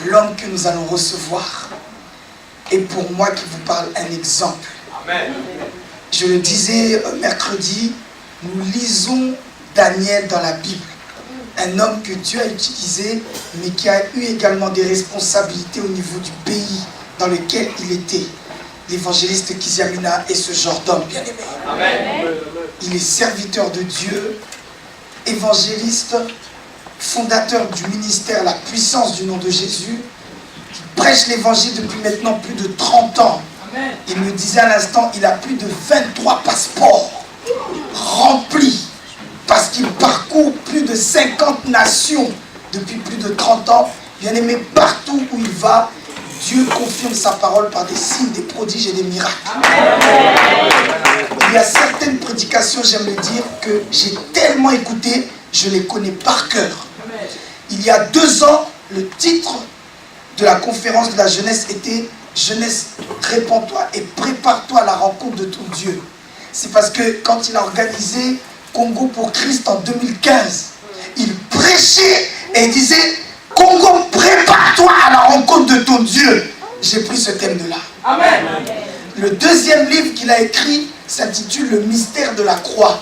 l'homme que nous allons recevoir est pour moi qui vous parle un exemple. Amen. Je le disais mercredi, nous lisons Daniel dans la Bible. Un homme que Dieu a utilisé, mais qui a eu également des responsabilités au niveau du pays dans lequel il était. L'évangéliste Kiziamina est ce genre d'homme bien-aimé. Amen. Il est serviteur de Dieu, évangéliste, fondateur du ministère La Puissance du nom de Jésus, qui prêche l'évangile depuis maintenant plus de 30 ans. Amen. Il me disait à l'instant, il a plus de 23 passeports remplis parce qu'il parcourt plus de 50 nations depuis plus de 30 ans. Bien aimé, partout où il va, Dieu confirme sa parole par des signes, des prodiges et des miracles. Amen. Il y a certaines prédications, j'aime le dire, que j'ai tellement écoutées, je les connais par cœur. Amen. Il y a 2 ans, le titre de la conférence de la jeunesse était « Jeunesse, répands-toi et prépare-toi à la rencontre de ton Dieu ». C'est parce que quand il a organisé Congo pour Christ en 2015, il prêchait et il disait « Congo, prépare-toi à la rencontre de ton Dieu ». J'ai pris ce thème de là. Amen. Le deuxième livre qu'il a écrit s'intitule « Le mystère de la croix ».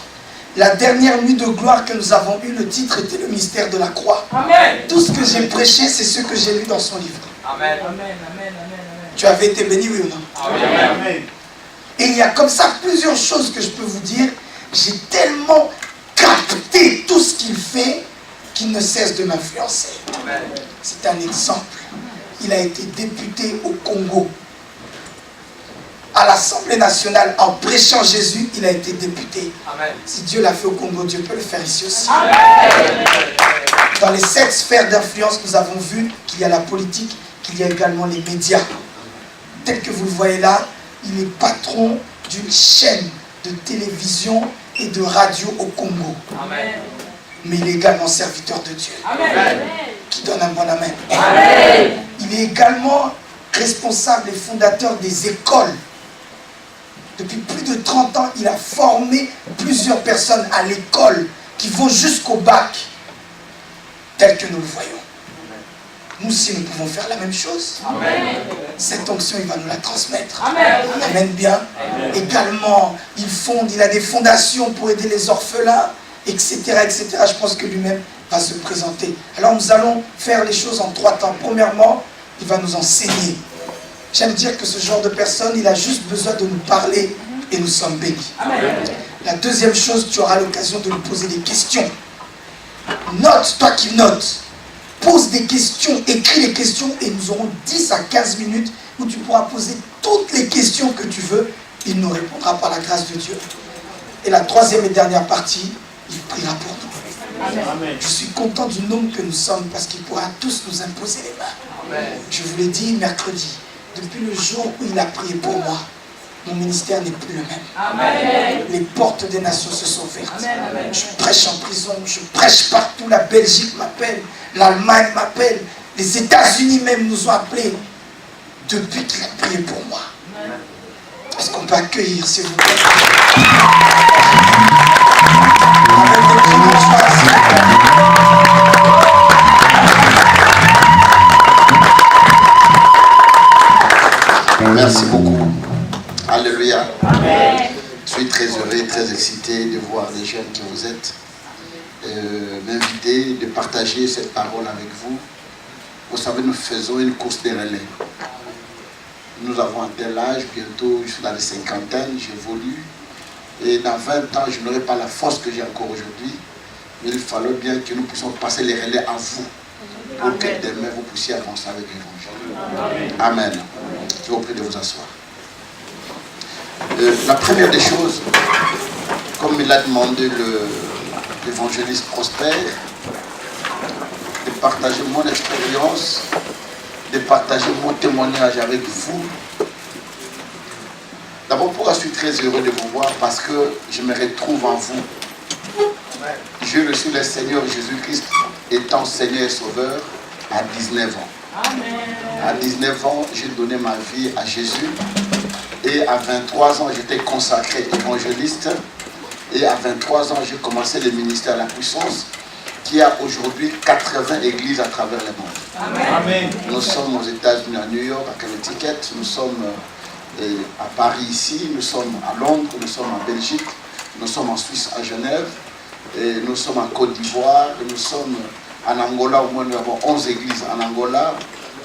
La dernière nuit de gloire que nous avons eue, le titre était le mystère de la croix. Amen. Tout ce que j'ai prêché, c'est ce que j'ai lu dans son livre. Amen. Tu avais été béni, oui ou non? Amen. Et il y a comme ça plusieurs choses que je peux vous dire. J'ai tellement capté tout ce qu'il fait qu'il ne cesse de m'influencer. C'est un exemple. Il a été député au Congo. À l'Assemblée nationale, en prêchant Jésus, il a été député. Amen. Si Dieu l'a fait au Congo, Dieu peut le faire ici aussi. Amen. Dans les 7 sphères d'influence, nous avons vu qu'il y a la politique, qu'il y a également les médias. Tel que vous le voyez là, il est patron d'une chaîne de télévision et de radio au Congo. Amen. Mais il est également serviteur de Dieu. Amen. Qui donne un bon amen. Amen. Il est également responsable et fondateur des écoles. Depuis plus de 30 ans, il a formé plusieurs personnes à l'école qui vont jusqu'au bac, tel que nous le voyons. Nous aussi, nous pouvons faire la même chose. Amen. Cette onction, il va nous la transmettre. Amen. Amen bien. Amen. Également, il a des fondations pour aider les orphelins, etc., etc. Je pense que lui-même va se présenter. Alors, nous allons faire les choses en 3 temps. Premièrement, il va nous enseigner. J'aime dire que ce genre de personne, il a juste besoin de nous parler et nous sommes bénis. Amen. La deuxième chose, tu auras l'occasion de nous poser des questions. Note, toi qui notes. Pose des questions, écris les questions et nous aurons 10 à 15 minutes où tu pourras poser toutes les questions que tu veux. Il nous répondra par la grâce de Dieu. Et la troisième et dernière partie, il priera pour nous. Amen. Je suis content du nombre que nous sommes parce qu'il pourra tous nous imposer les mains. Amen. Je vous l'ai dit mercredi, depuis le jour où il a prié pour moi, mon ministère n'est plus le même. Amen. Les portes des nations se sont ouvertes. Amen. Je prêche en prison, je prêche partout. La Belgique m'appelle, l'Allemagne m'appelle, les États-Unis même nous ont appelés depuis qu'il a prié pour moi. Est-ce qu'on peut accueillir, s'il vous plaît? Avec des cris de joie, s'il vous plaît. Merci beaucoup. Alléluia. Amen. Je suis très heureux et très excité de voir les jeunes que vous êtes, m'inviter de partager cette parole avec vous. Vous savez, nous faisons une course des relais. Nous avons un tel âge, bientôt je suis dans les cinquantaines, j'évolue. Et dans 20 ans, je n'aurai pas la force que j'ai encore aujourd'hui. Mais il fallait bien que nous puissions passer les relais à vous, pour que demain vous puissiez avancer avec l'évangile. Amen. Je vous prie de vous asseoir. La première des choses, comme il a demandé l'évangéliste Prosper, de partager mon expérience, de partager mon témoignage avec vous. D'abord, pourquoi je suis très heureux de vous voir? Parce que je me retrouve en vous. J'ai reçu le Seigneur Jésus-Christ étant Seigneur et Sauveur à 19 ans. Amen. À 19 ans, j'ai donné ma vie à Jésus. Et à 23 ans, j'étais consacré évangéliste. Et à 23 ans, j'ai commencé le ministère de la puissance. qui a aujourd'hui 80 églises à travers le monde. Amen. Nous sommes aux États-Unis, à New York, à Connecticut, nous sommes à Paris ici, nous sommes à Londres, nous sommes en Belgique, nous sommes en Suisse, à Genève, et nous sommes en Côte d'Ivoire, nous sommes en Angola, au moins nous avons 11 églises en Angola.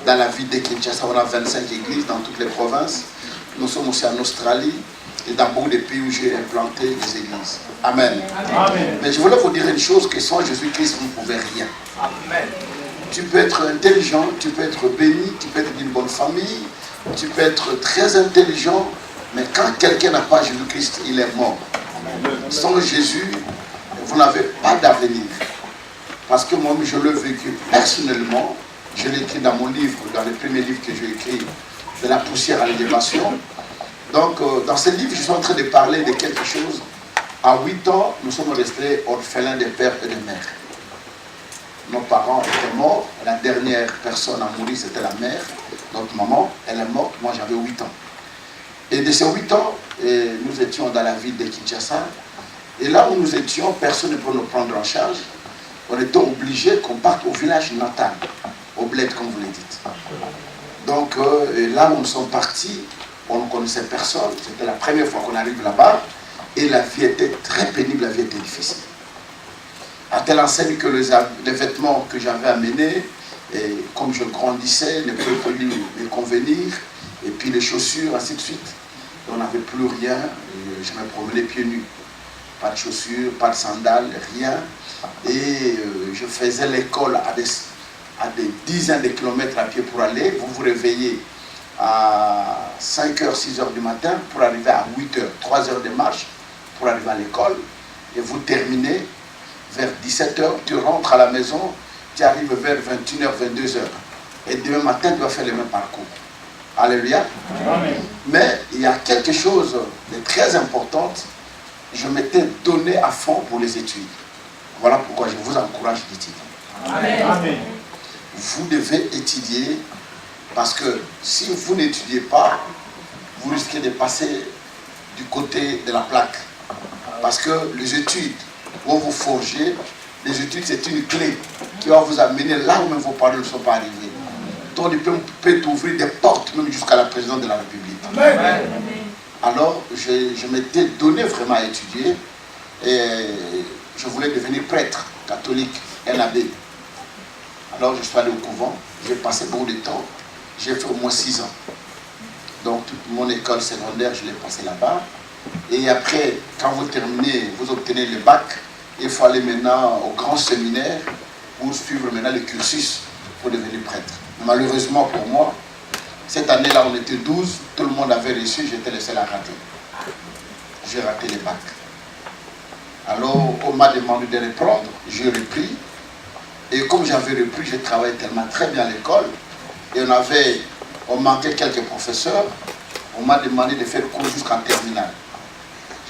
Dans la ville de Kinshasa, on a 25 églises dans toutes les provinces. Nous sommes aussi en Australie et dans beaucoup de pays où j'ai implanté des églises. Amen. Amen. Mais je voulais vous dire une chose, que sans Jésus-Christ, vous ne pouvez rien. Amen. Tu peux être intelligent, tu peux être béni, tu peux être d'une bonne famille, tu peux être très intelligent, mais quand quelqu'un n'a pas Jésus-Christ, il est mort. Sans Jésus, vous n'avez pas d'avenir. Parce que moi, je l'ai vécu personnellement, je l'ai écrit dans mon livre, dans le premier livre que j'ai écrit, de la poussière à l'élévation. Donc, dans ce livre, je suis en train de parler de quelque chose. À 8 ans, nous sommes restés orphelins de père et de mère. Nos parents étaient morts. La dernière personne à mourir, c'était la mère. Notre maman, elle est morte. Moi, j'avais 8 ans. Et de ces 8 ans, nous étions dans la ville de Kinshasa. Et là où nous étions, personne ne pouvait nous prendre en charge. On était obligés qu'on parte au village natal, au bled, comme vous le dites. Donc, là où nous sommes partis, on ne connaissait personne. C'était la première fois qu'on arrive là-bas. Et la vie était très pénible, la vie était difficile. À telle enseigne que les vêtements que j'avais amenés, et comme je grandissais, ne pouvaient plus me convenir. Et puis les chaussures, ainsi de suite. On n'avait plus rien. Et je me promenais pieds nus. Pas de chaussures, pas de sandales, rien. Et je faisais l'école à des dizaines de kilomètres à pied pour aller. Vous vous réveillez à 5h, 6h du matin pour arriver à 8h, 3h de marche pour arriver à l'école. Et vous terminez vers 17h, tu rentres à la maison, tu arrives vers 21h, 22h. Et demain matin, tu vas faire le même parcours. Alléluia. Amen. Mais il y a quelque chose de très important. Je m'étais donné à fond pour les études. Voilà pourquoi je vous encourage d'étudier. Amen. Amen. Vous devez étudier parce que si vous n'étudiez pas, vous risquez de passer du côté de la plaque. Parce que les études vont vous forger. Les études, c'est une clé qui va vous amener là où même vos parents ne sont pas arrivés. Donc, il peut t'ouvrir des portes même jusqu'à la présidence de la République. Amen. Alors, je m'étais donné vraiment à étudier et je voulais devenir prêtre catholique, un abbé. Alors, je suis allé au couvent, j'ai passé beaucoup de temps, j'ai fait au moins 6 ans. Donc, toute mon école secondaire, je l'ai passé là-bas. Et après, quand vous terminez, vous obtenez le bac, il faut aller maintenant au grand séminaire pour suivre maintenant le cursus pour devenir prêtre. Malheureusement pour moi, cette année-là, on était 12, tout le monde avait reçu, j'étais le seul à rater. J'ai raté le bac. Alors, on m'a demandé de reprendre, j'ai repris. Et comme j'avais repris, j'ai travaillé tellement très bien à l'école. Et on manquait quelques professeurs. On m'a demandé de faire le cours jusqu'en terminale.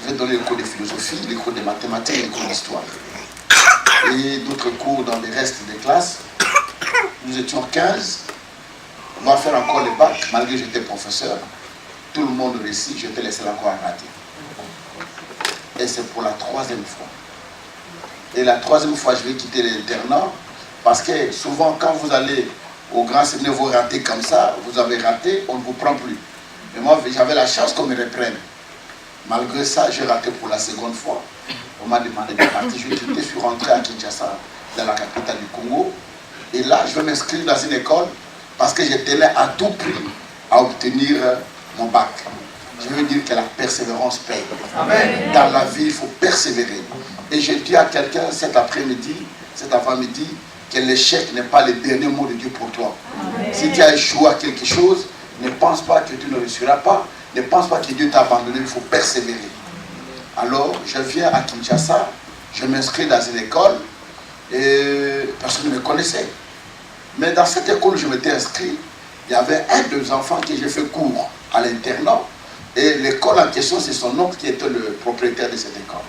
Je vais donner le cours de philosophie, les cours de mathématiques et les cours d'histoire. Et d'autres cours dans les restes des classes. Nous étions 15. On va faire encore le bac, malgré que j'étais professeur. Tout le monde réussit, j'étais le seul encore à rater. Et c'est pour la 3e fois. Et la 3e fois, je vais quitter l'internat. Parce que souvent, quand vous allez au grand séminaire, vous ratez comme ça, vous avez raté, on ne vous prend plus. Mais moi, j'avais la chance qu'on me reprenne. Malgré ça, j'ai raté pour la 2e fois. On m'a demandé de partir. Je suis rentré à Kinshasa, dans la capitale du Congo. Et là, je vais m'inscrire dans une école parce que j'étais là à tout prix à obtenir mon bac. Je veux dire que la persévérance paye. Amen. Dans la vie, il faut persévérer. Et je dis à quelqu'un cet après-midi, cet avant-midi, que l'échec n'est pas le dernier mot de Dieu pour toi. Amen. Si tu as échoué à quelque chose, ne pense pas que tu ne réussiras pas. Ne pense pas que Dieu t'a abandonné, il faut persévérer. Alors, je viens à Kinshasa, je m'inscris dans une école et personne ne me connaissait. Mais dans cette école où je m'étais inscrit, il y avait un de nos enfants qui j'ai fait cours à l'internat. Et l'école en question, c'est son oncle qui était le propriétaire de cette école.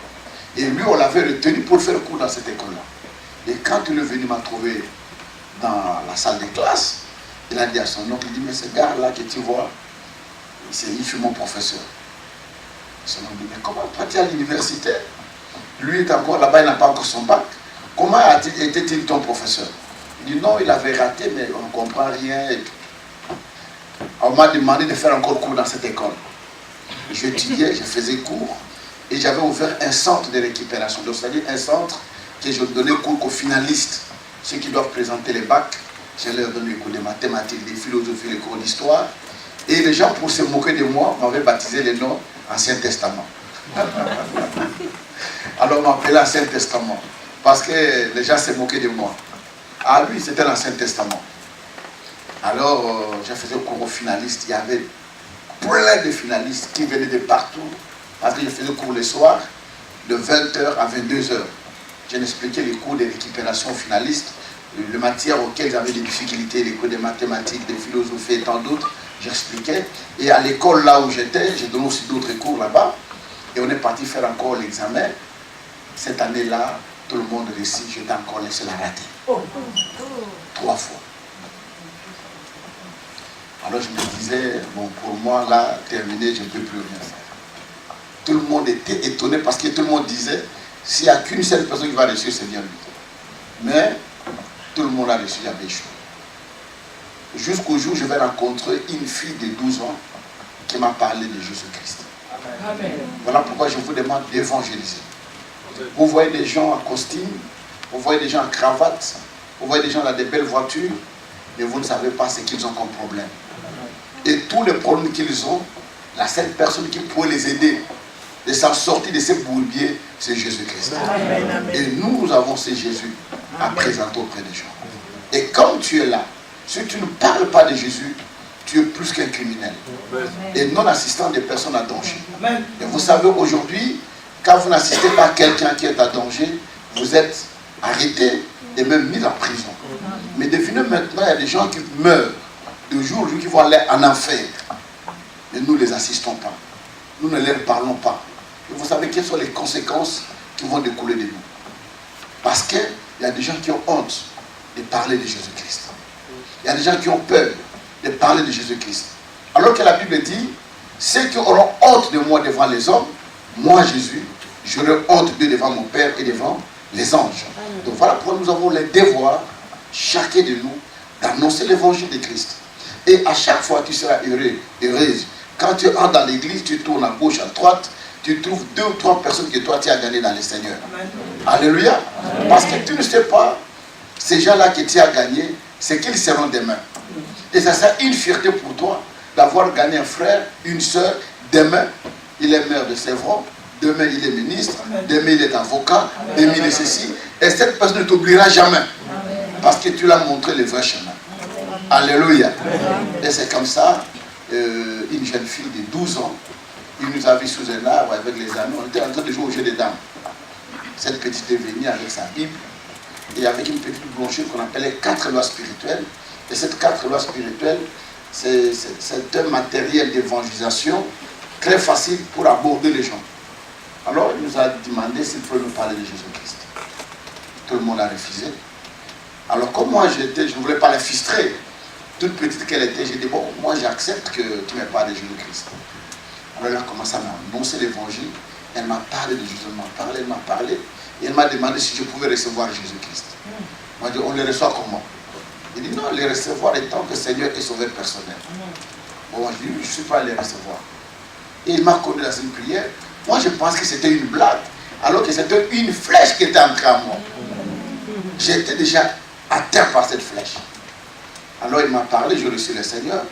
Et lui, on l'avait retenu pour faire cours dans cette école-là. Et quand il est venu m'a trouvé dans la salle de classe, il a dit à son oncle, il dit, mais ce gars-là que tu vois, il fut mon professeur. Son oncle dit, mais comment toi tu es à l'université? Lui est encore là-bas, il n'a pas encore son bac. comment était-il ton professeur? Il dit non, il avait raté, mais on ne comprend rien. On m'a demandé de faire encore cours dans cette école. J'étudiais, je faisais cours et j'avais ouvert un centre de récupération. Donc, c'est-à-dire un centre que je donnais cours aux finalistes, ceux qui doivent présenter les bacs. Je leur donnais les cours de mathématiques, de philosophie, les cours d'histoire. Et les gens, pour se moquer de moi, m'avaient baptisé le nom Ancien Testament. Alors, on m'appelait Ancien Testament parce que les gens se moquaient de moi. Ah, lui, c'était l'Ancien Testament. Alors, je faisais cours aux finalistes. Il y avait plein de finalistes qui venaient de partout. Parce que je faisais cours le soir, de 20h à 22h. J'ai expliqué les cours de récupération aux finalistes, les matières auxquelles ils avaient des difficultés, les cours de mathématiques, de philosophie et tant d'autres. J'expliquais. Et à l'école là où j'étais, j'ai donné aussi d'autres cours là-bas. Et on est parti faire encore l'examen. Cette année-là, tout le monde réussit. J'étais encore laissé la rater. 3 fois. Alors je me disais, bon, pour moi, là, terminé, je ne peux plus rien faire. Tout le monde était étonné parce que tout le monde disait, s'il n'y a qu'une seule personne qui va réussir, c'est bien lui. Mais tout le monde a réussi, j'avais échoué. Jusqu'au jour où je vais rencontrer une fille de 12 ans qui m'a parlé de Jésus-Christ. Voilà pourquoi je vous demande d'évangéliser. Vous voyez des gens en costume, vous voyez des gens en cravate, vous voyez des gens dans des belles voitures, mais vous ne savez pas ce qu'ils ont comme problème. Et tous les problèmes qu'ils ont, la seule personne qui pourrait les aider de s'en sortir de ces bourbiers, c'est Jésus-Christ. Et nous avons ce Jésus à présenter auprès des gens. Et comme tu es là, si tu ne parles pas de Jésus, tu es plus qu'un criminel. Et non assistant des personnes à danger. Et vous savez, aujourd'hui, quand vous n'assistez pas à quelqu'un qui est à danger, vous êtes arrêté et même mis en prison. Mais devinez maintenant, il y a des gens qui meurent de jour au jour qui vont aller en enfer. Et nous ne les assistons pas. Nous ne leur parlons pas. Et vous savez quelles sont les conséquences qui vont découler de nous. Parce qu'il y a des gens qui ont honte de parler de Jésus-Christ. Il y a des gens qui ont peur de parler de Jésus-Christ. Alors que la Bible dit, ceux qui auront honte de moi devant les hommes, moi Jésus, j'aurai honte d'eux devant mon Père et devant les anges. Donc voilà pourquoi nous avons le devoir, chacun de nous, d'annoncer l'évangile de Christ. Et à chaque fois, tu seras heureux, heureuse. Quand tu entres dans l'église, tu tournes à gauche, à droite, tu trouves 2 ou 3 personnes que toi, tu as gagnées dans le Seigneur. Alléluia. Parce que tu ne sais pas, ces gens-là que tu as gagnés, c'est qu'ils seront demain. Et ça sera une fierté pour toi d'avoir gagné un frère, une soeur. Demain, il est maire de Sévron. Demain, il est ministre. Demain, il est avocat. Demain, il est ceci. Et cette personne ne t'oubliera jamais. Parce que tu l'as montré le vrai chemin. Alléluia. Et c'est comme ça, une jeune fille de 12 ans, il nous a vu sous un arbre avec les amis. On était en train de jouer au jeu des dames. Cette petite est venue avec sa Bible et avec une petite brochure qu'on appelait 4 lois spirituelles. Et cette 4 lois spirituelles, c'est un matériel d'évangélisation très facile pour aborder les gens. Alors il nous a demandé s'il pouvait nous parler de Jésus-Christ. Tout le monde a refusé. Alors comme moi j'étais, je ne voulais pas la frustrer. Toute petite qu'elle était, j'ai dit bon, moi j'accepte que tu me parles de Jésus-Christ. Alors elle a commencé à m'annoncer l'évangile. Elle m'a parlé de Jésus, elle m'a parlé. Et elle m'a demandé si je pouvais recevoir Jésus-Christ. Moi j'ai dit, on le reçoit comment? Il dit non, le recevoir étant que Seigneur est sauveur personnel. Bon, moi je dis, je ne suis pas allé le recevoir. Et il m'a connu dans une prière. Moi je pense que c'était une blague, alors que c'était une flèche qui était entrée à moi. J'étais déjà atteint par cette flèche. Alors il m'a parlé, je reçu le Seigneur.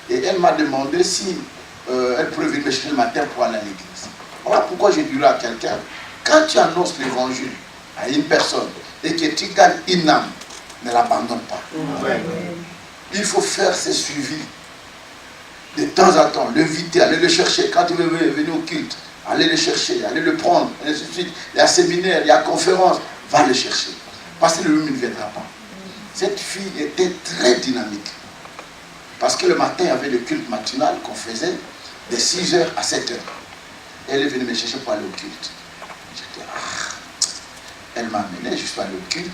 Et elle m'a demandé si elle pouvait venir me chercher le matin pour aller à l'église. Voilà pourquoi j'ai dit à quelqu'un, quand tu annonces l'évangile à une personne et que tu gagnes une âme, ne l'abandonne pas. Il faut faire ses suivis. De temps en temps, l'inviter, aller le chercher. Quand il veut venir au culte, aller le chercher, aller le prendre, et ainsi de suite. Il y a séminaire, il y a conférence, va le chercher. Parce que lui ne viendra pas. Cette fille était très dynamique. Parce que le matin, il y avait le culte matinal qu'on faisait de 6h à 7h. Elle est venue me chercher pour aller au culte. J'étais, elle m'a amené, je suis allé au culte.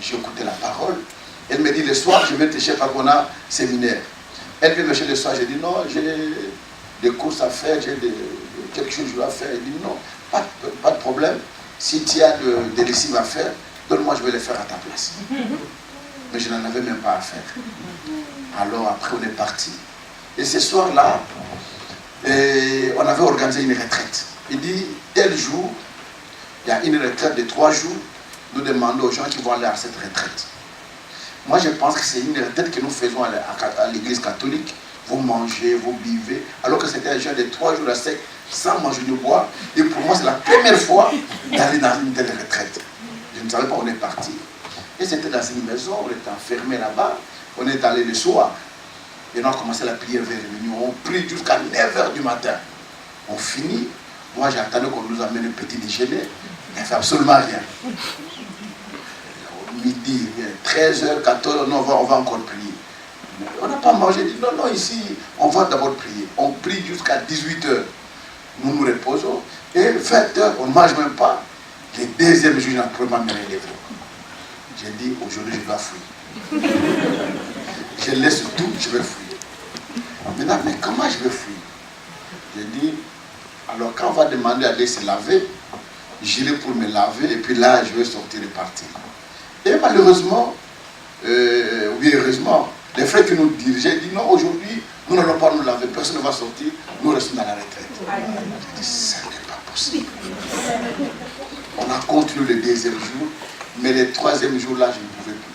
J'ai écouté la parole. Elle me dit, le soir, je vais te chercher parce qu'on a séminaire. Elle vient me chercher le soir, j'ai dit, non, j'ai des courses à faire, j'ai quelque chose que je dois faire. Elle dit, non, pas de problème. Si tu as des lessives à faire, donne-moi, je vais les faire à ta place. Mais je n'en avais même pas à faire. Alors après, on est parti. Et ce soir-là, on avait organisé une retraite. Il dit, tel jour, il y a une retraite de 3 jours. Nous demandons aux gens qui vont aller à cette retraite. Moi, je pense que c'est une retraite que nous faisons à l'église catholique. Vous mangez, vous buvez. Alors que c'était un genre de 3 jours à sec, sans manger ni boire. Et pour moi, c'est la première fois d'aller dans une telle retraite. Je ne savais pas où on est parti. Et c'était dans une maison, on était enfermé là-bas. On est allé le soir. Et on a commencé la prière vers minuit. On prie jusqu'à 9h du matin. On finit. Moi, j'attendais qu'on nous amène un petit déjeuner. Il ne fait absolument rien. Midi, 13h, 14h, non, on va encore prier. On n'a pas mangé. Il dit non, non, ici, on va d'abord prier. On prie jusqu'à 18h. Nous nous reposons. Et 20h, on ne mange même pas. Le deuxième jour, je n'ai pas me relever. J'ai dit, aujourd'hui, je dois fuir. Je laisse tout, je vais fuir. Maintenant, mais comment je vais fuir? J'ai dit, alors quand on va demander à aller se laver, j'irai pour me laver et puis là, je vais sortir et partir. Et malheureusement, oui, heureusement, les frères qui nous dirigeaient disent non, aujourd'hui, nous n'allons pas nous laver, personne ne va sortir, nous restons dans la retraite. J'ai dit, ça n'est pas possible. On a continué le deuxième jour, mais le troisième jour là, je ne pouvais plus.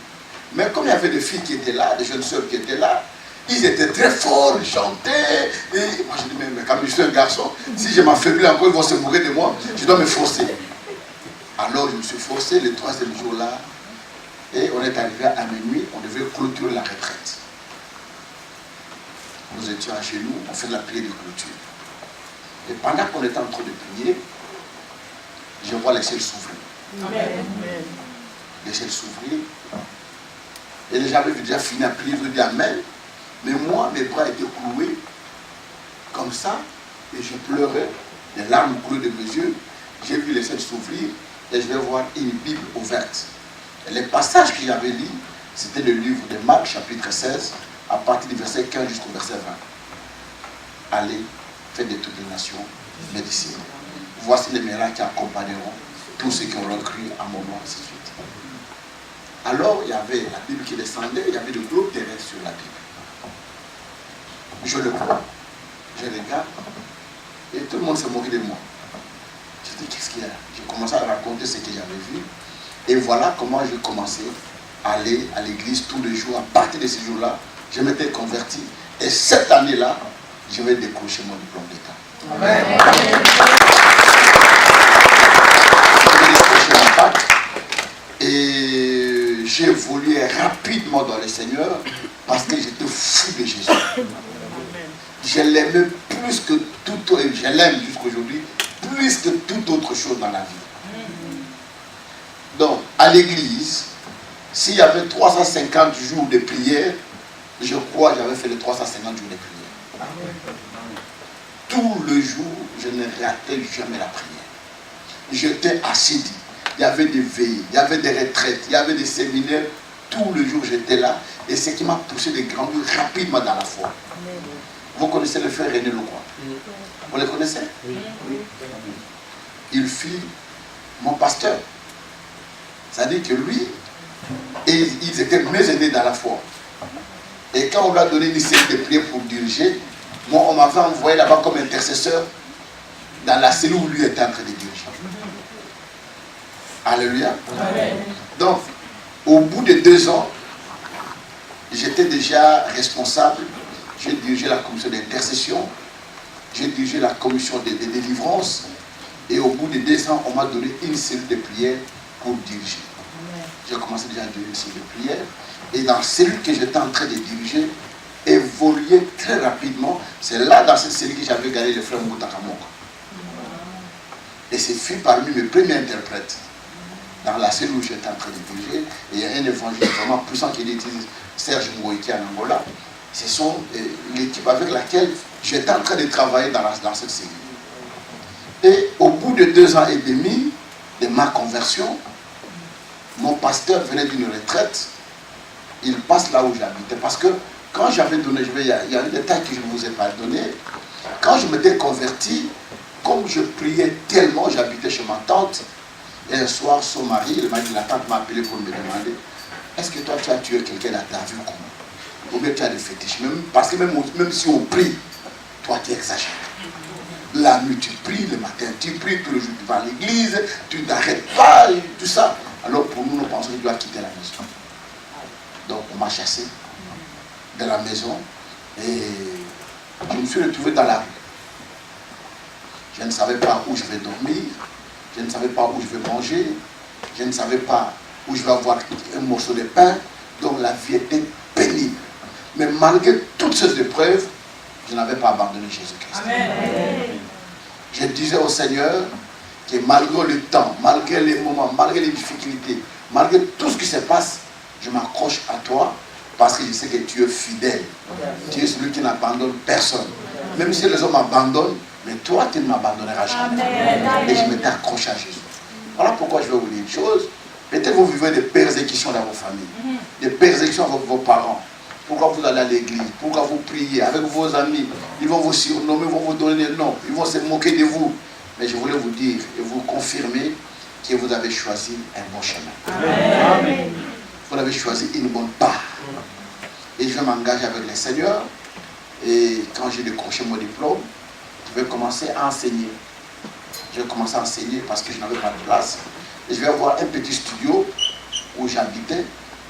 Mais comme il y avait des filles qui étaient là, des jeunes sœurs qui étaient là, ils étaient très forts, ils chantaient. Et moi, je dis, mais comme je suis un garçon, si je m'affaiblis encore, ils vont se mourir de moi, je dois me forcer. Alors, je me suis forcé le troisième jour là, et on est arrivé à minuit, on devait clôturer la retraite. Nous étions à genoux, on fait la prière de clôture. Et pendant qu'on était en train de prier, je vois les ciels s'ouvrir. Les ciels s'ouvrir. Et les gens avaient déjà fini à prier, je dis Amen. Mais moi, mes bras étaient cloués, comme ça, et je pleurais, les larmes coulaient de mes yeux. J'ai vu les ciels s'ouvrir, et je vais voir une Bible ouverte. Et les passages que j'avais lus, c'était le livre de Marc, chapitre 16, à partir du verset 15 jusqu'au verset 20. Allez, faites de toutes les nations, mes disciples. Voici les miracles qui accompagneront tous ceux qui auront cru à mon nom, ainsi de suite. Alors, il y avait la Bible qui descendait, il y avait le globe terrestre sur la Bible. Je le crois, je regarde, et tout le monde s'est moqué de moi. Je dis, qu'est-ce qu'il y a? J'ai commencé à raconter ce que j'avais vu, et voilà comment j'ai commencé à aller à l'église tous les jours. À partir de ce jour-là, je m'étais converti, et cette année-là, je vais décrocher mon diplôme d'État. Amen. Je vais décrocher mon bac, et j'ai évolué rapidement dans le Seigneur, parce que j'étais fou de Jésus. Je l'aimais plus que tout autre, je l'aime jusqu'aujourd'hui, plus que toute autre chose dans la vie. Donc, à l'église, s'il y avait 350 jours de prière, je crois que j'avais fait les 350 jours de prière. Tout le jour, je ne ratais jamais la prière. J'étais assidu. Il y avait des veillées, il y avait des retraites, il y avait des séminaires. Tout le jour, j'étais là. Et ce qui m'a poussé de grandir rapidement dans la foi. Vous connaissez le frère René Lecroix? Vous le connaissez? Oui. Il fut mon pasteur. C'est-à-dire que lui, et ils étaient mes aînés dans la foi. Et quand on lui a donné une série de prières pour diriger, moi, on m'avait envoyé là-bas comme intercesseur dans la cellule où lui était en train de diriger. Alléluia. Amen. Donc, au bout de 2 ans, j'étais déjà responsable. J'ai dirigé la commission d'intercession, j'ai dirigé la commission de délivrance, et au bout de 2 ans, on m'a donné une cellule de prière pour diriger. J'ai commencé déjà à diriger une cellule de prière, et dans la cellule que j'étais en train de diriger, évoluait très rapidement. C'est là, dans cette cellule, que j'avais gagné le frère Mouta Kamoka. Et c'est fut parmi mes premiers interprètes. Dans la cellule où j'étais en train de diriger, et il y a un évangile vraiment puissant qui est Serge Mouiki en Angola. Ce sont l'équipe avec laquelle j'étais en train de travailler dans cette cellule. Et au bout de 2 ans et demi de ma conversion, mon pasteur venait d'une retraite. Il passe là où j'habitais. Parce que quand j'avais donné, il y a un détail que je ne vous ai pas donné. Quand je m'étais converti, comme je priais tellement, j'habitais chez ma tante, Et un soir, son mari, le mari de la tante m'a appelé pour me demander, est-ce que toi tu as tué quelqu'un dans ta vie ou comment? Ou bien tu as des fétiches? Parce que même si on prie, toi tu exagères. La nuit tu pries, le matin tu pries, tous les jours tu vas à l'église, tu n'arrêtes pas, et tout ça. Alors pour nous, nous pensons que tu dois quitter la maison. Donc on m'a chassé de la maison et je me suis retrouvé dans la rue. Je ne savais pas où je vais dormir, je ne savais pas où je vais manger, je ne savais pas où je vais avoir un morceau de pain. Donc la vie était pénible. Mais malgré toutes ces épreuves, je n'avais pas abandonné Jésus-Christ. Je disais au Seigneur que malgré le temps, malgré les moments, malgré les difficultés, malgré tout ce qui se passe, je m'accroche à toi parce que je sais que tu es fidèle. Tu es celui qui n'abandonne personne. Même si les hommes abandonnent, mais toi, tu ne m'abandonneras jamais. Et je m'étais accroché à Jésus. Voilà pourquoi je vais vous dire une chose. Peut-être vous vivez des persécutions dans vos familles, des persécutions avec vos parents. Pourquoi vous allez à l'église? Pourquoi vous priez avec vos amis? Ils vont vous surnommer, ils vont vous donner des noms, ils vont se moquer de vous. Mais je voulais vous dire et vous confirmer que vous avez choisi un bon chemin. Amen. Vous avez choisi une bonne part. Et je vais m'engager avec le Seigneur. Et quand j'ai décroché mon diplôme, je vais commencer à enseigner. Je vais commencer à enseigner parce que je n'avais pas de place. Et je vais avoir un petit studio où j'habitais.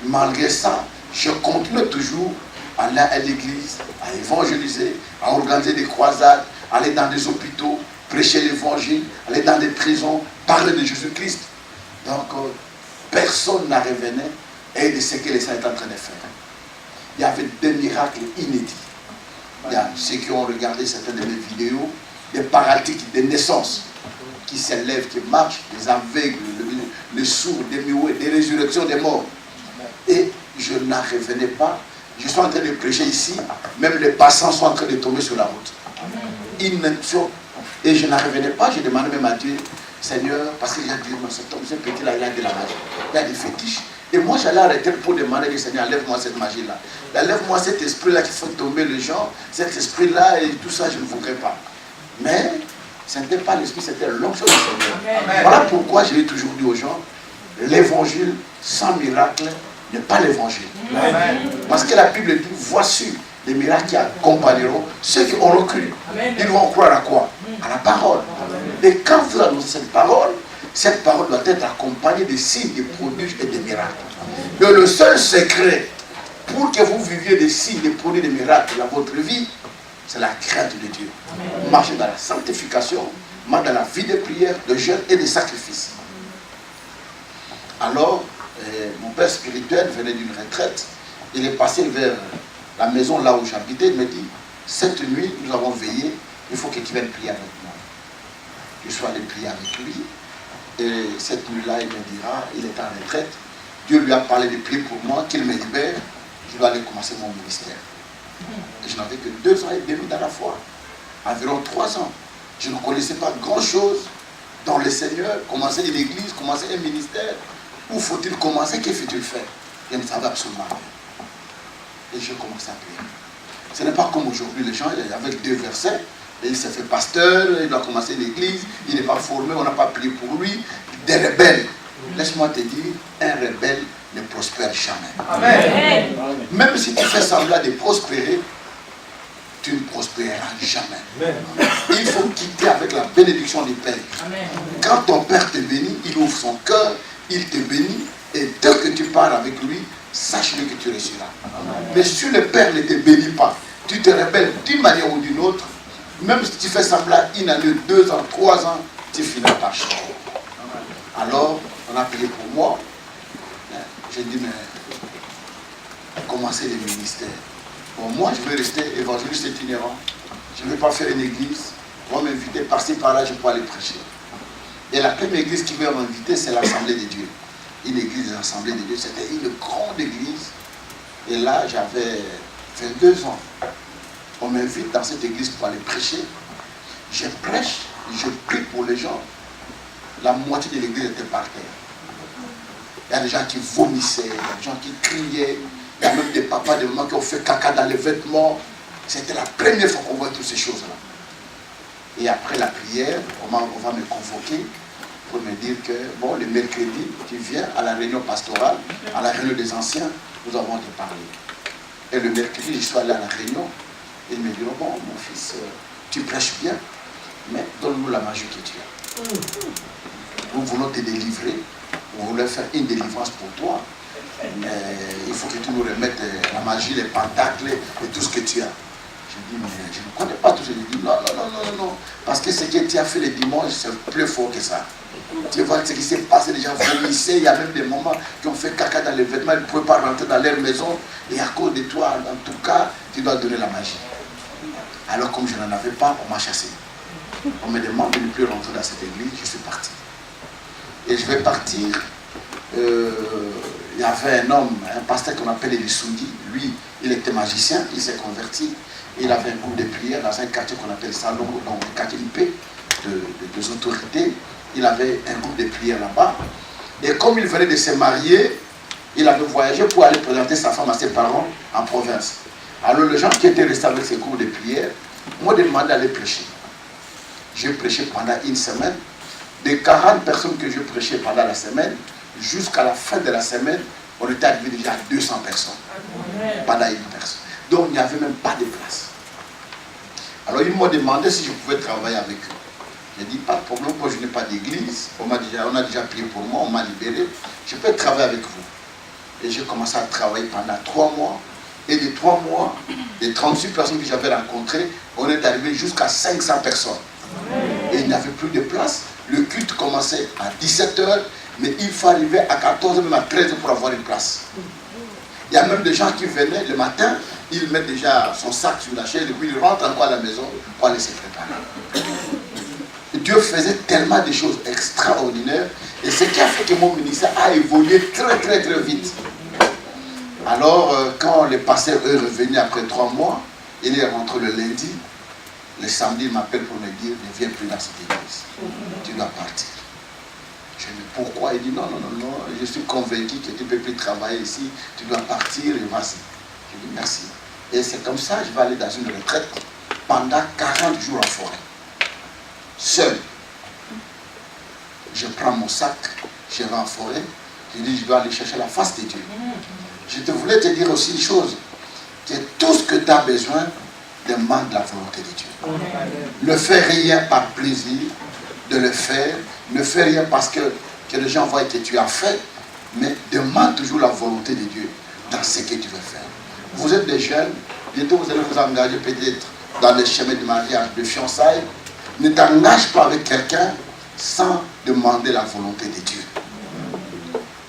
Malgré ça, je continue toujours à aller à l'église, à évangéliser, à organiser des croisades, aller dans des hôpitaux, prêcher l'évangile, aller dans des prisons, parler de Jésus-Christ. Donc, personne n'a revenu et de ce que les saints étaient en train de faire. Il y avait des miracles inédits. Il y a ceux qui ont regardé certaines de mes vidéos, des paralytiques de naissance qui s'élèvent, qui marchent, des aveugles, les sourds, des muets, des résurrections des morts. Et je n'en revenais pas. Je suis en train de prêcher ici, même les passants sont en train de tomber sur la route. Et je n'en revenais pas, je demandais même à Dieu, Seigneur, parce qu'il a dit, ce petit-là, il a de la magie, il a des fétiches. Et moi, j'allais arrêter pour demander, Seigneur, enlève-moi cette magie-là. Enlève-moi cet esprit-là qui fait tomber les gens, cet esprit-là et tout ça, je ne voudrais pas. Mais ce n'était pas l'esprit, c'était l'onction du Seigneur. Amen. Voilà pourquoi j'ai toujours dit aux gens, l'évangile sans miracle n'est pas l'évangile. Parce que la Bible dit, voici les miracles qui accompagneront ceux qui auront cru. Amen. Ils vont croire à quoi? À la parole. Et quand vous annoncez cette parole doit être accompagnée de signes, de prodiges et de miracles. Et le seul secret pour que vous viviez des signes, des prodiges et des miracles dans votre vie, c'est la crainte de Dieu. Amen. Marchez dans la sanctification, dans la vie de prière, de jeûne et de sacrifice. Alors, mon père spirituel venait d'une retraite. Il est passé vers la maison là où j'habitais. Il me dit, cette nuit, nous avons veillé, il faut que tu viennes prier avec moi. Je suis allé prier avec lui. Et cette nuit-là, il me dira, il est en retraite. Dieu lui a parlé de prier pour moi, qu'il me libère. Je dois aller commencer mon ministère. Et je n'avais que 2 ans et demi dans la foi. Environ 3 ans. Je ne connaissais pas grand-chose dans le Seigneur. Commencer une église, commencer un ministère. Où faut-il commencer? Que faut-il faire? Je ne savais absolument rien. Et j'ai commencé à prier. Ce n'est pas comme aujourd'hui, les gens, avec 2 versets, et il s'est fait pasteur, il doit commencer l'église, il n'est pas formé, on n'a pas prié pour lui. Des rebelles. Laisse-moi te dire, un rebelle ne prospère jamais. Amen. Même si tu fais semblant de prospérer, tu ne prospéreras jamais. Amen. Il faut quitter avec la bénédiction du Père. Amen. Quand ton Père te bénit, il ouvre son cœur, il te bénit, et dès que tu pars avec lui, sache-le que tu réussiras. Mais si le Père ne te bénit pas, tu te rebelles d'une manière ou d'une autre, même si tu fais semblant 1 année, 2 ans, 3 ans, tu finis par chier. Alors, on a prié pour moi. J'ai dit, mais commencez le ministère. Bon, moi, je vais rester évangéliste itinérant. Je ne vais pas faire une église. On va m'inviter par-ci, par-là, je peux aller prêcher. Et la première église qui va m'inviter, c'est l'Assemblée de Dieu. Une église de l'Assemblée de Dieu. C'était une grande église. Et là, j'avais 22 ans. On m'invite dans cette église pour aller prêcher. Je prêche, je prie pour les gens. La moitié de l'église était par terre. Il y a des gens qui vomissaient, il y a des gens qui criaient. Il y a même des papas, des mamans qui ont fait caca dans les vêtements. C'était la première fois qu'on voit toutes ces choses-là. Et après la prière, on va me convoquer. pour me dire que, bon, le mercredi, tu viens à la réunion pastorale, à la réunion des anciens, nous avons te parler. Et le mercredi, je suis allé à la réunion, et ils me diront, bon, mon fils, tu prêches bien, mais donne-nous la magie que tu as. Nous voulons te délivrer, nous voulons faire une délivrance pour toi, mais il faut que tu nous remettes la magie, les pentacles et tout ce que tu as. Je dis, mais je ne connais pas tout ça. Je dis, non, parce que ce que tu as fait le dimanche, c'est plus fort que ça. Tu vois ce qui s'est passé, les gens vomissaient, il y a même des mamans qui ont fait caca dans les vêtements, ils ne pouvaient pas rentrer dans leur maison, et à cause de toi, en tout cas, tu dois donner la magie. Alors comme je n'en avais pas, on m'a chassé. On me demande de ne plus rentrer dans cette église, je suis parti. Et je vais partir, il y avait un homme, un pasteur qu'on appelle Elissoudi, lui, il était magicien, il s'est converti, il avait un groupe de prière dans un quartier qu'on appelle Salon, donc le quartier IP, des autorités. Il avait un groupe de prière là-bas. Et comme il venait de se marier, il avait voyagé pour aller présenter sa femme à ses parents en province. Alors les gens qui étaient restés avec ce groupe de prière m'ont demandé d'aller prêcher. J'ai prêché pendant une semaine. Des 40 personnes que je prêchais pendant la semaine, jusqu'à la fin de la semaine, on était arrivé déjà à 200 personnes. Pendant une personne. Donc il n'y avait même pas de place. Alors ils m'ont demandé si je pouvais travailler avec eux. J'ai dit, pas de problème, moi je n'ai pas d'église, on a déjà prié pour moi, on m'a libéré, je peux travailler avec vous. Et j'ai commencé à travailler pendant 3 mois. Et de 3 mois, les 36 personnes que j'avais rencontrées, on est arrivé jusqu'à 500 personnes. Et il n'y avait plus de place. Le culte commençait à 17h, mais il faut arriver à 14h, même à 13h pour avoir une place. Il y a même des gens qui venaient le matin, ils mettent déjà son sac sur la chaise et puis ils rentrent encore à la maison pour aller se préparer. Dieu faisait tellement de choses extraordinaires et ce qui a fait que mon ministère a évolué très vite. Alors quand le pasteur est revenu après 3 mois, il est rentré le lundi, le samedi il m'appelle pour me dire ne viens plus dans cette église, tu dois partir. Je dis pourquoi? Il dit non, je suis convaincu que tu ne peux plus travailler ici, tu dois partir et vas-y. Je dis merci. Et c'est comme ça je vais aller dans une retraite pendant 40 jours en forêt. Seul. Je prends mon sac, je vais en forêt, je dis je dois aller chercher la face de Dieu. Je te voulais te dire aussi une chose, que tout ce que tu as besoin demande la volonté de Dieu. Ne fais rien par plaisir de le faire, ne fais rien parce que les gens voient que tu as fait, mais demande toujours la volonté de Dieu dans ce que tu veux faire. Vous êtes des jeunes, bientôt vous allez vous engager peut-être dans les chemins de mariage, de fiançailles. Ne t'engage pas avec quelqu'un sans demander la volonté de Dieu.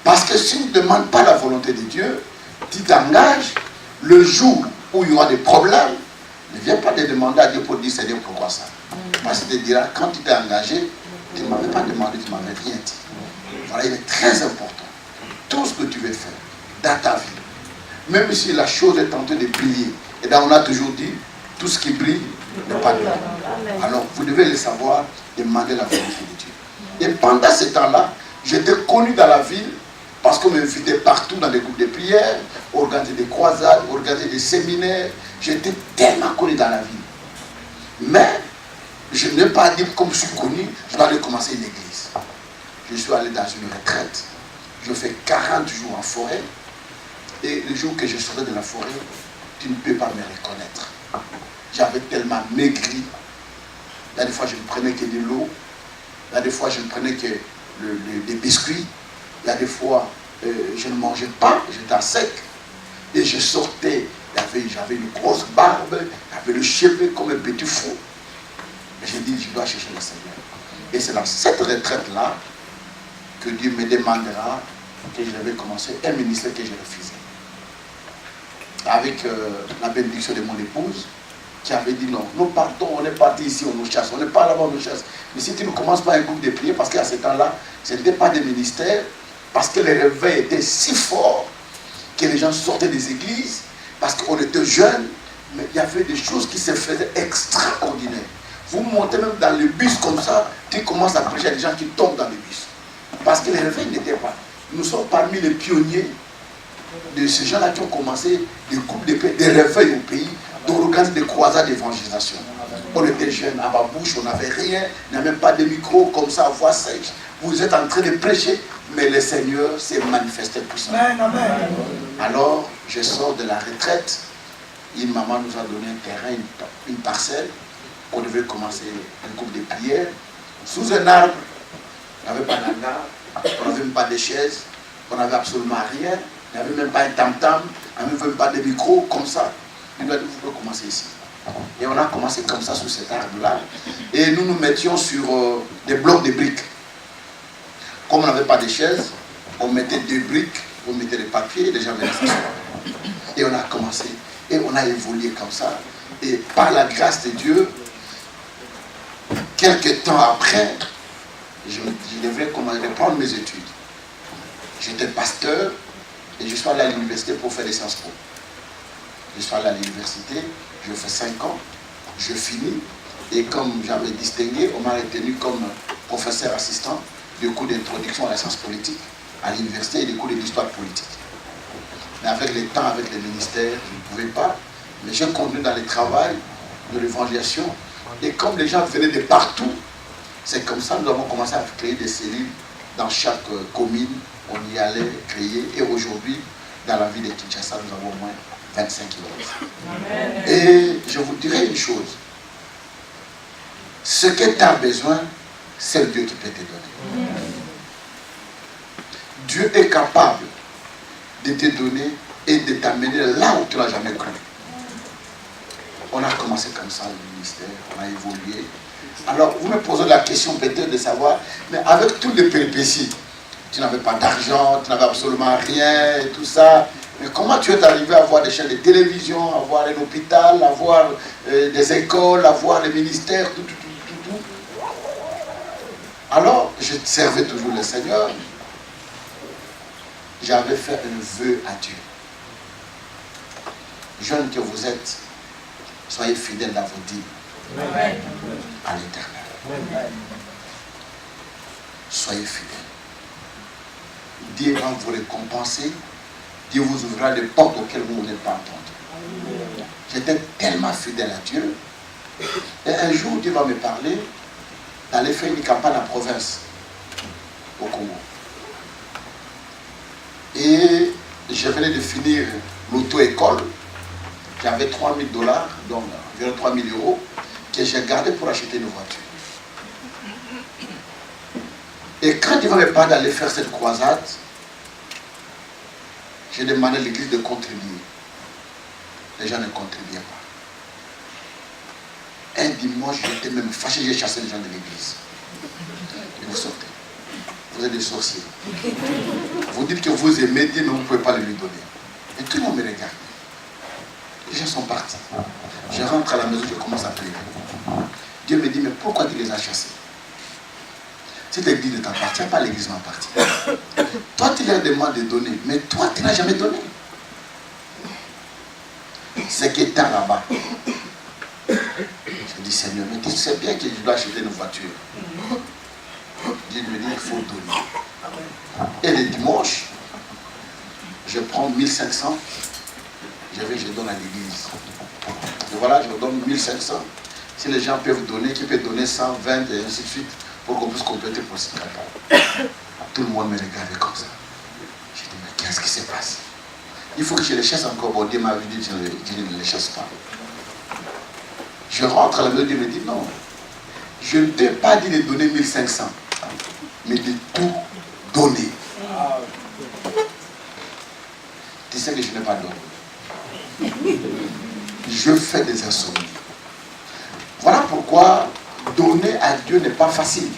Parce que si tu ne demandes pas la volonté de Dieu, tu t'engages, le jour où il y aura des problèmes, ne viens pas te demander à Dieu pour dire Seigneur pourquoi ça. Parce qu'il te dira, quand tu t'es engagé, tu ne m'avais pas demandé, tu ne m'avais rien dit. Voilà, il est très important. Tout ce que tu veux faire dans ta vie, même si la chose est en train de briller, et là on a toujours dit, tout ce qui brille n'est pas de Dieu. Alors vous devez le savoir, demander la volonté de Dieu. Et pendant ce temps-là, j'étais connu dans la ville parce qu'on m'invitait partout dans des groupes de prière, organiser des croisades, organiser des séminaires. J'étais tellement connu dans la ville. Mais je n'ai pas dit comme je suis connu, je dois aller commencer une église. Je suis allé dans une retraite. Je fais 40 jours en forêt. Et le jour que je serai de la forêt, tu ne peux pas me reconnaître. J'avais tellement maigri. Là, des fois, je ne prenais que de l'eau. Là, des fois, je ne prenais que des biscuits. Là, des fois, je ne mangeais pas. J'étais à sec. Et je sortais. J'avais une grosse barbe. J'avais le cheveu comme un petit fou. Et j'ai dit, je dois chercher le Seigneur. Et c'est dans cette retraite-là que Dieu me demandera que je devais commencer un ministère que j'ai refusé. Avec la bénédiction de mon épouse, qui avait dit non, nous partons, on est parti ici, on nous chasse, on n'est pas là-bas, on nous chasse. Mais si tu ne commences pas un groupe de prière, parce qu'à ce temps-là, ce n'était pas des ministères, parce que les réveils étaient si forts que les gens sortaient des églises, parce qu'on était jeunes, mais il y avait des choses qui se faisaient extraordinaires. Vous montez même dans le bus comme ça, tu commences à prêcher à des gens qui tombent dans le bus. Parce que les réveils n'étaient pas. Nous sommes parmi les pionniers de ces gens-là qui ont commencé des groupes de paix, des réveils au pays, d'organiser des croisades d'évangélisation. On était jeunes, à ma bouche, on n'avait rien, il n'y avait même pas de micro comme ça, voix sèche. Vous êtes en train de prêcher, mais le Seigneur s'est manifesté puissamment. Alors, je sors de la retraite. Une maman nous a donné un terrain, une parcelle. On devait commencer un groupe de prières. Sous un arbre, on n'avait pas d'hangar, on n'avait même pas de chaises, on n'avait absolument rien. Il n'y avait même pas un tam-tam, on n'avait même pas de micro, comme ça. Il nous a dit, vous pouvez commencer ici. Et on a commencé comme ça, sous cet arbre-là. Et nous nous mettions sur des blocs de briques. Comme on n'avait pas de chaises, on mettait 2 briques, on mettait les papiers, et les gens venaient s'asseoir. Et on a commencé, et on a évolué comme ça. Et par la grâce de Dieu, quelques temps après, je devrais reprendre mes études. J'étais pasteur, et je suis allé à l'université pour faire des Sciences Po. Je suis allé à l'université, je fais 5 ans, je finis, et comme j'avais distingué, on m'a retenu comme professeur assistant de cours d'introduction à la science politique à l'université et des cours de l'histoire politique. Mais avec le temps, avec les ministères, je ne pouvais pas, mais j'ai continué dans le travail de l'évangélisation, et comme les gens venaient de partout, c'est comme ça que nous avons commencé à créer des cellules dans chaque commune, on y allait créer, et aujourd'hui, dans la ville de Kinshasa, nous avons au moins 25 km. Et je vous dirai une chose, ce que tu as besoin, c'est Dieu qui peut te donner. Dieu est capable de te donner et de t'amener là où tu n'as jamais cru. On a commencé comme ça, le ministère, on a évolué. Alors, vous me posez la question peut-être de savoir, mais avec toutes les péripéties, tu n'avais pas d'argent, tu n'avais absolument rien et tout ça, mais comment tu es arrivé à avoir des chaînes de télévision, à avoir un hôpital, à avoir des écoles, à avoir les ministères, tout. Alors, je servais toujours le Seigneur. J'avais fait un vœu à Dieu. Jeunes que vous êtes, soyez fidèles dans vos dîmes à l'Éternel. Soyez fidèles. Dieu va vous récompenser. Dieu vous ouvrira des portes auxquelles vous n'êtes pas entendu. J'étais tellement fidèle à Dieu. Et un jour, Dieu va me parler d'aller faire une campagne en province, au Congo. Et je venais de finir l'auto-école. J'avais $3 000, donc environ 3 000 €, que j'ai gardé pour acheter une voiture. Et quand il va me parler d'aller faire cette croisade, j'ai demandé à l'église de contribuer. Les gens ne contribuaient pas. Un dimanche, j'étais même fâché, j'ai chassé les gens de l'église. Et vous sortez. Vous êtes des sorciers. Vous dites que vous aimez Dieu, mais vous ne pouvez pas le lui donner. Et tout le monde me regarde. Les gens sont partis. Je rentre à la maison, je commence à prier. Dieu me dit, mais pourquoi tu les as chassés? Cette église ne t'appartient pas, l'église m'appartient. Toi, tu leur demandes de donner, mais toi, tu n'as jamais donné. C'est que tu as là-bas. Je dis, Seigneur, mais tu sais bien que je dois acheter une voiture. Dieu me dit, il faut donner. Et le dimanche, je prends 1500, je donne à l'église. Et voilà, je donne 1500. Si les gens peuvent donner, qui peut donner 120 et ainsi de suite, pour qu'on puisse compléter pour cette campagne. Tout le monde me regardait comme ça. Je dis, mais qu'est-ce qui se passe? Il faut que je les chasse encore. Bon, Dieu m'a dit, je ne les chasse pas. Je rentre à la maison, Dieu me dit, non, je ne t'ai pas dit de donner 1500, mais de tout donner. Tu sais que je n'ai pas donné. Je fais des insomnies. Voilà pourquoi donner à Dieu n'est pas facile.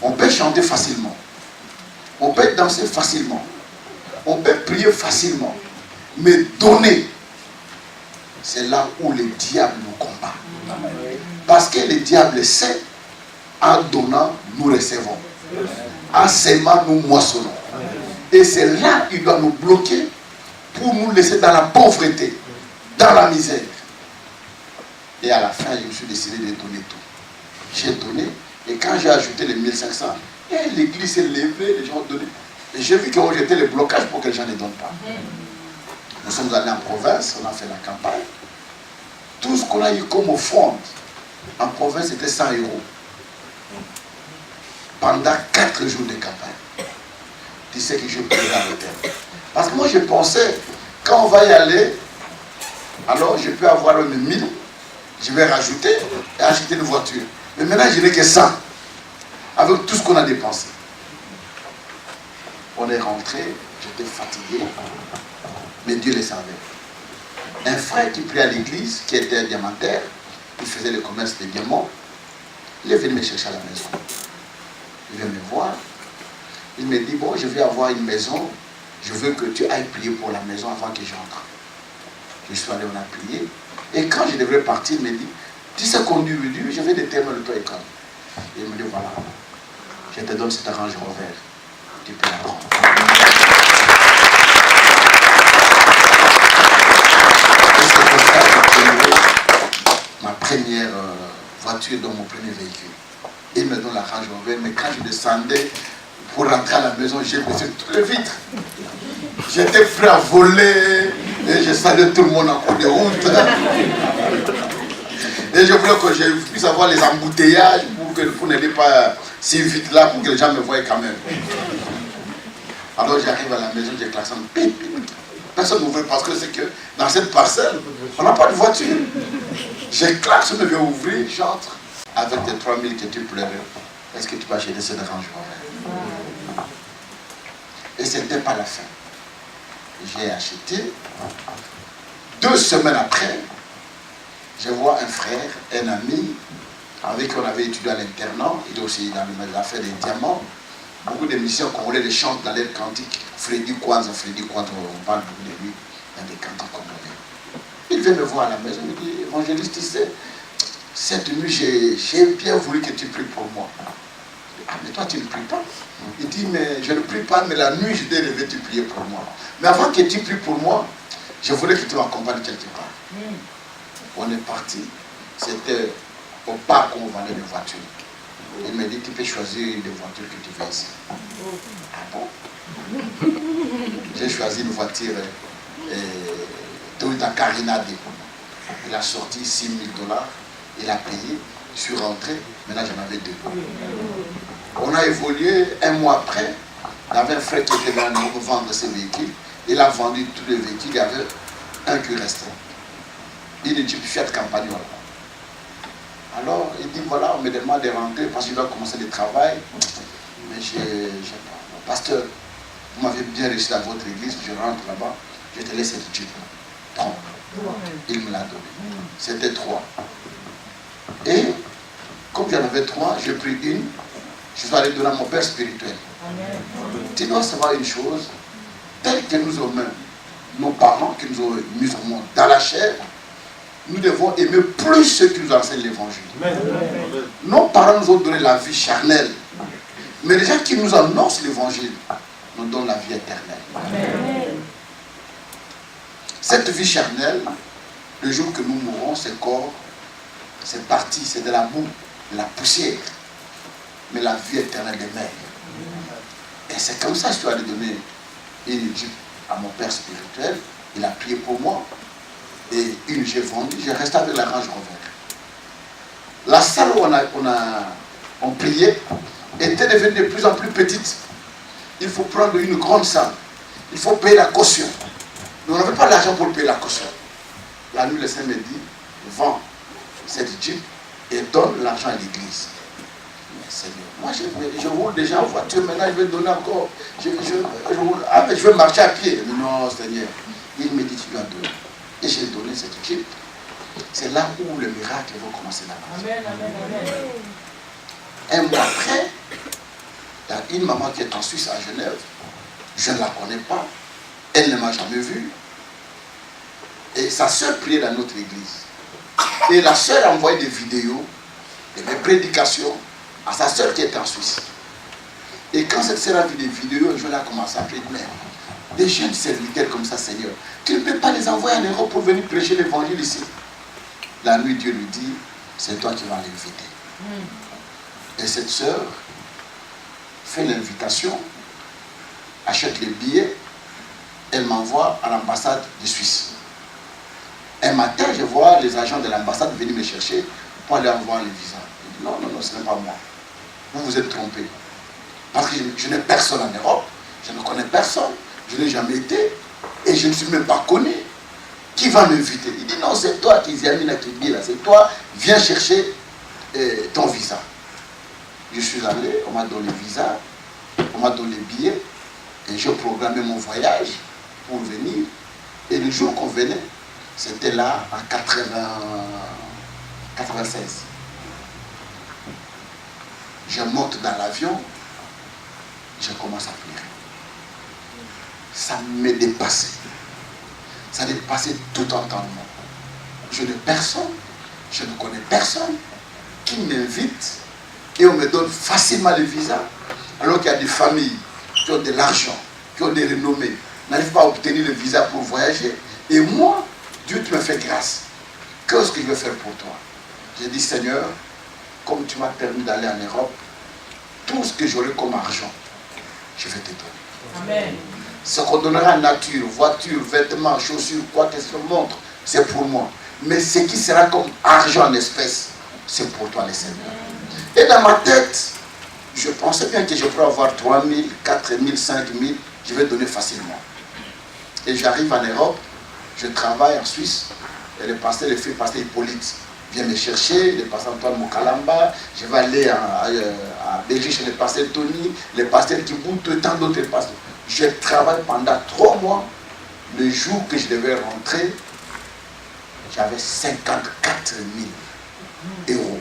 On peut chanter facilement. On peut danser facilement. On peut prier facilement. Mais donner, c'est là où le diable nous combat. Parce que le diable sait, en donnant, nous recevons. En s'aimant, nous moissonnons. Et c'est là qu'il doit nous bloquer pour nous laisser dans la pauvreté, dans la misère. Et à la fin, je me suis décidé de donner tout. J'ai donné, et quand j'ai ajouté les 1500, l'église s'est levée, les gens ont donné. Et j'ai vu qu'on jetait le blocage pour que les gens ne donnent pas. Nous sommes allés en province, on a fait la campagne. Tout ce qu'on a eu comme offrande en province, c'était 100 €. pendant 4 jours de campagne. Tu sais que je pleurais à l'hôtel. Parce que moi je pensais, quand on va y aller, alors je peux avoir 1000, je vais rajouter et acheter une voiture. Mais maintenant je n'ai que 100, avec tout ce qu'on a dépensé. On est rentré, j'étais fatigué, mais Dieu le savait. Un frère qui priait à l'église, qui était un diamantaire, il faisait le commerce des diamants, il est venu me chercher à la maison. Il vient me voir, il me dit, bon, je vais avoir une maison, je veux que tu ailles prier pour la maison avant que j'entre. Je suis allé, on a prié, et quand je devrais partir, il me dit, tu sais conduire, je vais déterminer le toit école. Et il me dit, voilà, je te donne cet arrangement vert, tu peux la prendre. Ma première voiture dans mon premier véhicule. Il me donne la Range Rover, mais quand je descendais pour rentrer à la maison, j'ai baissé toutes les vitres. J'étais prêt à voler et je saluais tout le monde en cours de route. Et je voulais que je puisse avoir les embouteillages pour n'aller pas si vite là, pour que les gens me voient quand même. Alors j'arrive à la maison, j'ai klaxon, pip, pip. Personne n'ouvre parce que c'est que dans cette parcelle, on n'a pas de voiture. J'ai klaxonné, je vais ouvrir, j'entre. Avec tes 3000 que tu pleurais, est-ce que tu peux acheter ce dérangement? Et ce n'était pas la fin. J'ai acheté. 2 semaines après, je vois un frère, un ami, avec qui on avait étudié à l'internat, il est aussi dans l'affaire des diamants. Beaucoup de musiciens congolais les chantent dans les cantiques. Freddy Kwanza, on parle beaucoup de lui dans des cantiques congolais. Il vient me voir à la maison, il me dit, évangéliste, tu sais, cette nuit, j'ai bien voulu que tu pries pour moi. Ah, mais toi, tu ne pries pas. Il dit, mais je ne prie pas, mais la nuit, je t'ai rêvé, tu priais pour moi. Mais avant que tu pries pour moi, je voulais que tu m'accompagnes quelque part. On est parti. C'était au parc où on vendait des voitures. Il m'a dit, tu peux choisir des voitures que tu veux ici. Ah bon? J'ai choisi une voiture Toyota Carina D. Il a sorti $6 000, il a payé, je suis rentré, maintenant j'en avais 2. On a évolué, 1 mois après, il y avait un frère qui était là pour vendre ses véhicules, il a vendu tous les véhicules, il y avait un qui restait. Une Jeep Fiat Campagnolo. Alors il dit voilà, on me demande de rentrer parce qu'il doit commencer le travail. Mais j'ai pas. Pasteur, vous m'avez bien reçu à votre église, je rentre là-bas, je te laisse cette Jeep. Prends. Il me l'a donné. C'était 3. Et comme j'en avais 3, j'ai pris une, je suis allé donner à mon père spirituel. Amen. Tu dois savoir une chose, tel que nous sommes, nos parents qui nous ont mis au monde dans la chair, nous devons aimer plus ceux qui nous enseignent l'évangile. Nos parents nous ont donné la vie charnelle, mais les gens qui nous annoncent l'évangile nous donnent la vie éternelle. Amen. Cette vie charnelle, le jour que nous mourrons, ce corps, c'est parti, c'est de la boue, de la poussière. Mais la vie éternelle demeure. Et c'est comme ça que je suis allé donner une Jeep à mon père spirituel. Il a prié pour moi. Et une j'ai vendue, j'ai resté avec la Range Rover. La salle où on priait était devenue de plus en plus petite. Il faut prendre une grande salle. Il faut payer la caution. Mais on n'avait pas l'argent pour payer la caution. La nuit, le Seigneur me dit, vends cette Jeep et donne l'argent à l'église. Mais Seigneur, moi je roule déjà en voiture, maintenant je vais donner encore. Je vais marcher à pied. Non, Seigneur. Il me dit, tu dois donner. Et j'ai donné cette Jeep. C'est là où le miracle va commencer là-bas. Amen, amen, amen. 1 mois après, il y a une maman qui est en Suisse, à Genève. Je ne la connais pas. Elle ne m'a jamais vu. Et sa soeur priait dans notre église. Et la soeur a envoyé des vidéos, de mes prédications, à sa soeur qui est en Suisse. Et quand cette soeur a vu des vidéos, un jour elle a commencé à prier, mais des jeunes serviteurs comme ça, Seigneur, tu ne peux pas les envoyer en Europe pour venir prêcher l'évangile ici. La nuit, Dieu lui dit, c'est toi qui vas l'inviter. Et cette soeur fait l'invitation, achète les billets, elle m'envoie à l'ambassade de Suisse. Un matin, je vois les agents de l'ambassade venir me chercher pour aller avoir le visa. Je dis, non, ce n'est pas moi. Vous vous êtes trompé. Parce que je n'ai personne en Europe, je ne connais personne, je n'ai jamais été, et je ne suis même pas connu. Qui va m'inviter? Il dit non, c'est toi qui examine la Kibé là, c'est toi, viens chercher ton visa. Je suis allé, on m'a donné le visa, on m'a donné les billets, et j'ai programmé mon voyage pour venir. Et le jour qu'on venait, c'était là en 96. Je monte dans l'avion, je commence à pleurer. Ça me dépassait. Ça dépassait tout entendement. Je n'ai personne, je ne connais personne qui m'invite et on me donne facilement le visa. Alors qu'il y a des familles qui ont de l'argent, qui ont des renommées, n'arrivent pas à obtenir le visa pour voyager. Et moi, Dieu, tu me fais grâce. Qu'est-ce que je vais faire pour toi? J'ai dit, Seigneur, comme tu m'as permis d'aller en Europe, tout ce que j'aurai comme argent, je vais te donner. Amen. Ce qu'on donnera en nature, voiture, vêtements, chaussures, quoi que ce montre, c'est pour moi. Mais ce qui sera comme argent en espèces, c'est pour toi, le Seigneur. Et dans ma tête, je pensais bien que je pourrais avoir 3 000, 4 000, 5 000, je vais donner facilement. Et j'arrive en Europe, je travaille en Suisse, et le pasteur Hippolyte vient me chercher, le pasteur Antoine Mokalamba, je vais aller à Belgique chez le pasteur Tony, le pasteur Kibuto et tant d'autres pasteurs. Je travaille pendant 3 mois. Le jour que je devais rentrer, j'avais 54 000 euros.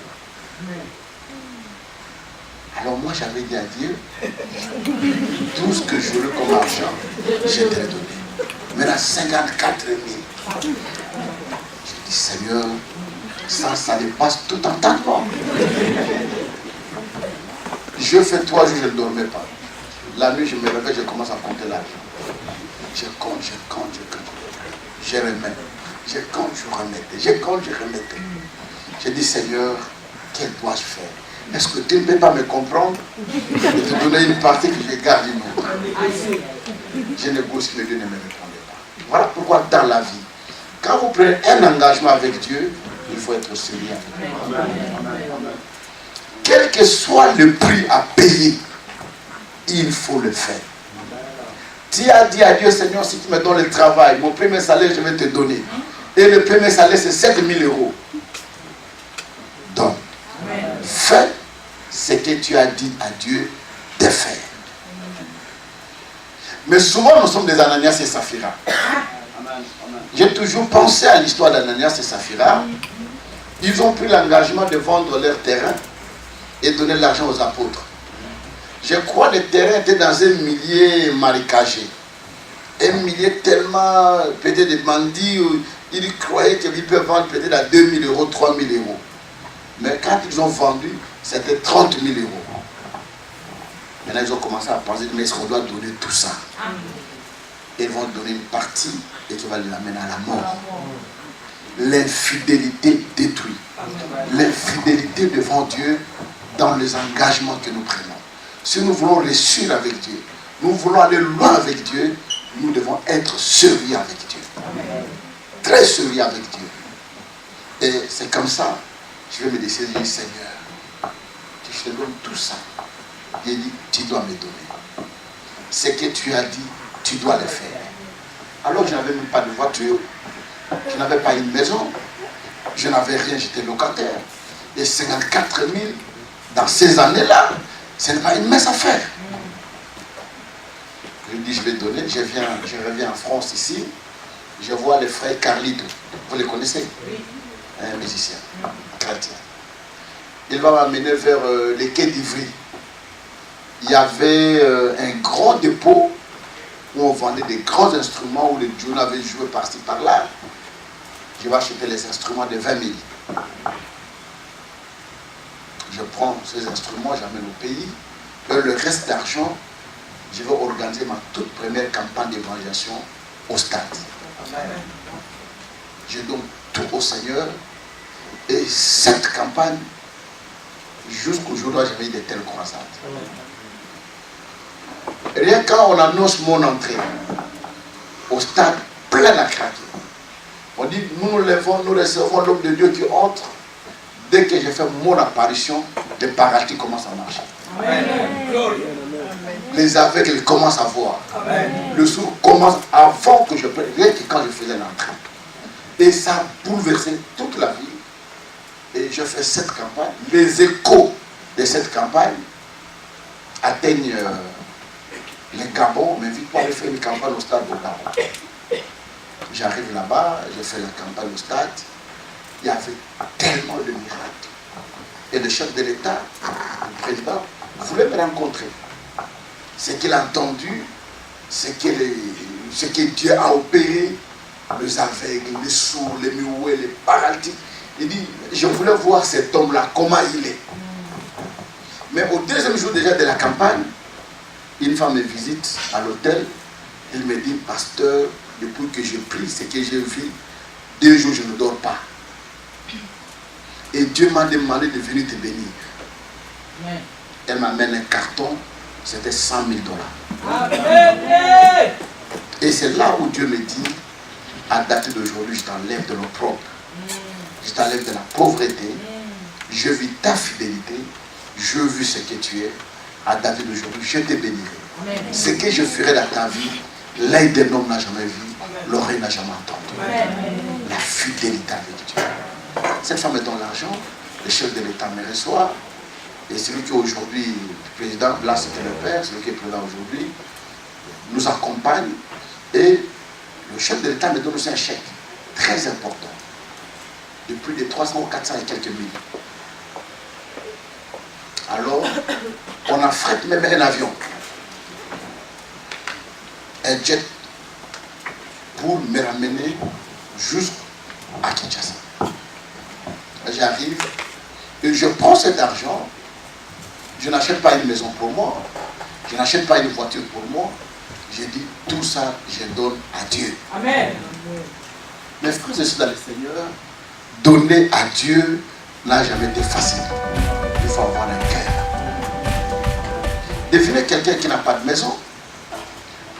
Alors moi j'avais dit à Dieu, tout ce que j'aurais comme argent, je te l'ai donné. Maintenant 54 000. J'ai dit, Seigneur, ça dépasse tout entendement. Je fais 3 jours, je ne dormais pas. La nuit, je me réveille, je commence à compter l'argent. Je compte. Je remets. Je compte, je remettais. Je compte, je remettais. J'ai dit, Seigneur, quel dois-je faire? Est-ce que tu ne peux pas me comprendre et te donner une partie que je garde une autre? Je négocie, mais Dieu ne me répondait pas. Voilà pourquoi dans la vie, quand vous prenez un engagement avec Dieu, il faut être sérieux. Quel que soit le prix à payer, il faut le faire. Tu as dit à Dieu, Seigneur, si tu me donnes le travail, mon premier salaire, je vais te donner. Et le premier salaire, c'est 7 000 euros. Donc, fais ce que tu as dit à Dieu de faire. Mais souvent, nous sommes des Ananias et Saphira. J'ai toujours pensé à l'histoire d'Ananias et Saphira. Ils ont pris l'engagement de vendre leur terrain et donner l'argent aux apôtres. Je crois que le terrain était dans un milieu marécagé. Un milieu tellement, peut-être des bandits, ils croyaient qu'ils peuvent vendre peut-être à 2 000 euros, 3 000 euros. Mais quand ils ont vendu, c'était 30 000 euros. Maintenant, ils ont commencé à penser, mais est-ce qu'on doit donner tout ça? Ils vont donner une partie et qui va les amener à la mort. L'infidélité détruit. L'infidélité devant Dieu dans les engagements que nous prenons. Si nous voulons réussir avec Dieu, nous voulons aller loin avec Dieu, nous devons être sérieux avec Dieu. Très sérieux avec Dieu. Et c'est comme ça, je vais me décider, Seigneur, que je te donne tout ça. Il dit, tu dois me donner. Ce que tu as dit, tu dois le faire. Alors je n'avais même pas de voiture, je n'avais pas une maison, je n'avais rien, j'étais locataire. Et 54 000 dans ces années-là, ce n'est pas une mince affaire. Je dis, je vais donner, je reviens en France ici, je vois le frère Carlito, vous le connaissez? Oui. Un musicien, chrétien. Il va m'amener vers les quais d'Ivry. Il y avait un grand dépôt où on vendait des grands instruments, où les jeunes avaient joué par-ci par-là. Je vais acheter les instruments de 20 000. Je prends ces instruments, j'amène au pays. Et le reste d'argent, je vais organiser ma toute première campagne d'évangélisation au stade. Je donne tout au Seigneur. Et cette campagne, jusqu'aujourd'hui, j'ai eu de telles croisades. Rien quand on annonce mon entrée au stade plein à craquer. On dit, nous levons, nous recevons l'homme de Dieu qui entre. Dès que j'ai fait mon apparition, le paradis commence à marcher. Amen. Les aveugles commencent à voir. Amen. Le sourd commence avant que je prenne, rien que quand je faisais l'entrée. Et ça a bouleversé toute la vie. Et je fais cette campagne. Les échos de cette campagne atteignent les Gabon, m'invite pour aller faire une campagne au stade de Gabon. J'arrive là-bas, je fais la campagne au stade. Il y avait tellement de miracles. Et le chef de l'État, le président, voulait me rencontrer. Ce qu'il a entendu, ce que Dieu a opéré, les aveugles, les sourds, les muets, les paralytiques. Il dit, je voulais voir cet homme-là, comment il est. Mais au deuxième jour déjà de la campagne, une femme me visite à l'hôtel. Elle me dit, pasteur, depuis que j'ai pris ce que j'ai vu, 2 jours je ne dors pas. Et Dieu m'a demandé de venir te bénir. Elle m'amène un carton, c'était 100 000 $. Et c'est là où Dieu me dit, à date d'aujourd'hui, je t'enlève de l'opprobre. Je t'enlève de la pauvreté. Je vis ta fidélité. Je vis ce que tu es. À date d'aujourd'hui, je te bénirai. Ce que je ferai dans ta vie, l'œil d'un homme n'a jamais vu, l'oreille n'a jamais entendu. La fidélité avec Dieu. Cette femme me donne l'argent, le chef de l'État me reçoit, et celui qui est aujourd'hui le président, là c'était le père, celui qui est président aujourd'hui, nous accompagne, et le chef de l'État me donne aussi un chèque très important, de plus de 300 ou 400 et quelques mille. Alors, on affrète même un avion, un jet, pour me ramener jusqu'à Kinshasa. J'arrive et je prends cet argent. Je n'achète pas une maison pour moi. Je n'achète pas une voiture pour moi. Je dis tout ça, je donne à Dieu. Amen. Mes frères et sœurs dans le Seigneur, donner à Dieu n'a jamais été facile. Il faut avoir un cœur. Devinez quelqu'un qui n'a pas de maison.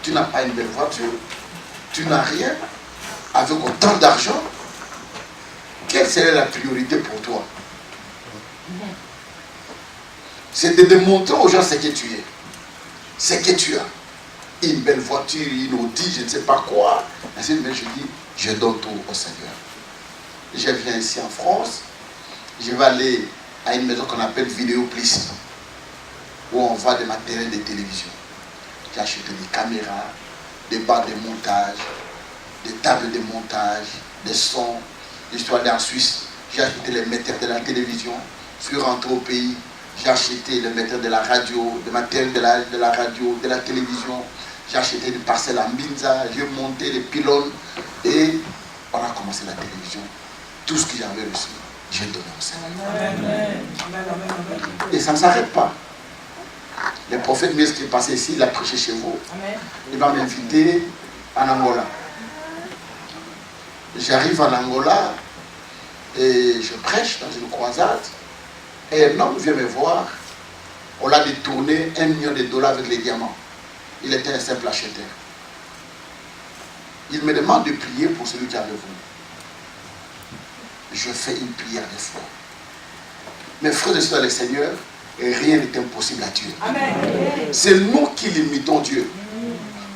Tu n'as pas une belle voiture. Tu n'as rien. Avec autant d'argent. Quelle serait la priorité pour toi? C'est de démontrer aux gens ce que tu es. Ce que tu as. Une belle voiture, une Audi, je ne sais pas quoi. Mais je dis, je donne tout au Seigneur. Je viens ici en France. Je vais aller à une maison qu'on appelle Vidéoplis, où on vend des matériels de télévision. J'ai acheté des caméras, des barres de montage, des tables de montage, des sons. Je suis allé en Suisse, j'ai acheté les metteurs de la télévision. Je suis rentré au pays, j'ai acheté les metteurs de la radio, le matériel de la radio, de la télévision. J'ai acheté des parcelles à Minza, j'ai monté les pylônes et on a commencé la télévision. Tout ce que j'avais reçu, j'ai donné au Seigneur. Et ça ne s'arrête pas. Le prophète Mies qui est passé ici, il a prêché chez vous. Il va m'inviter en Angola. J'arrive en Angola et je prêche dans une croisade et un homme vient me voir. On l'a détourné $1 million avec les diamants. Il était un simple acheteur. Il me demande de prier pour celui qui avait voulu. Je fais une prière de foi. Mes frères et sœurs, le Seigneur, rien n'est impossible à Dieu. C'est nous qui limitons Dieu.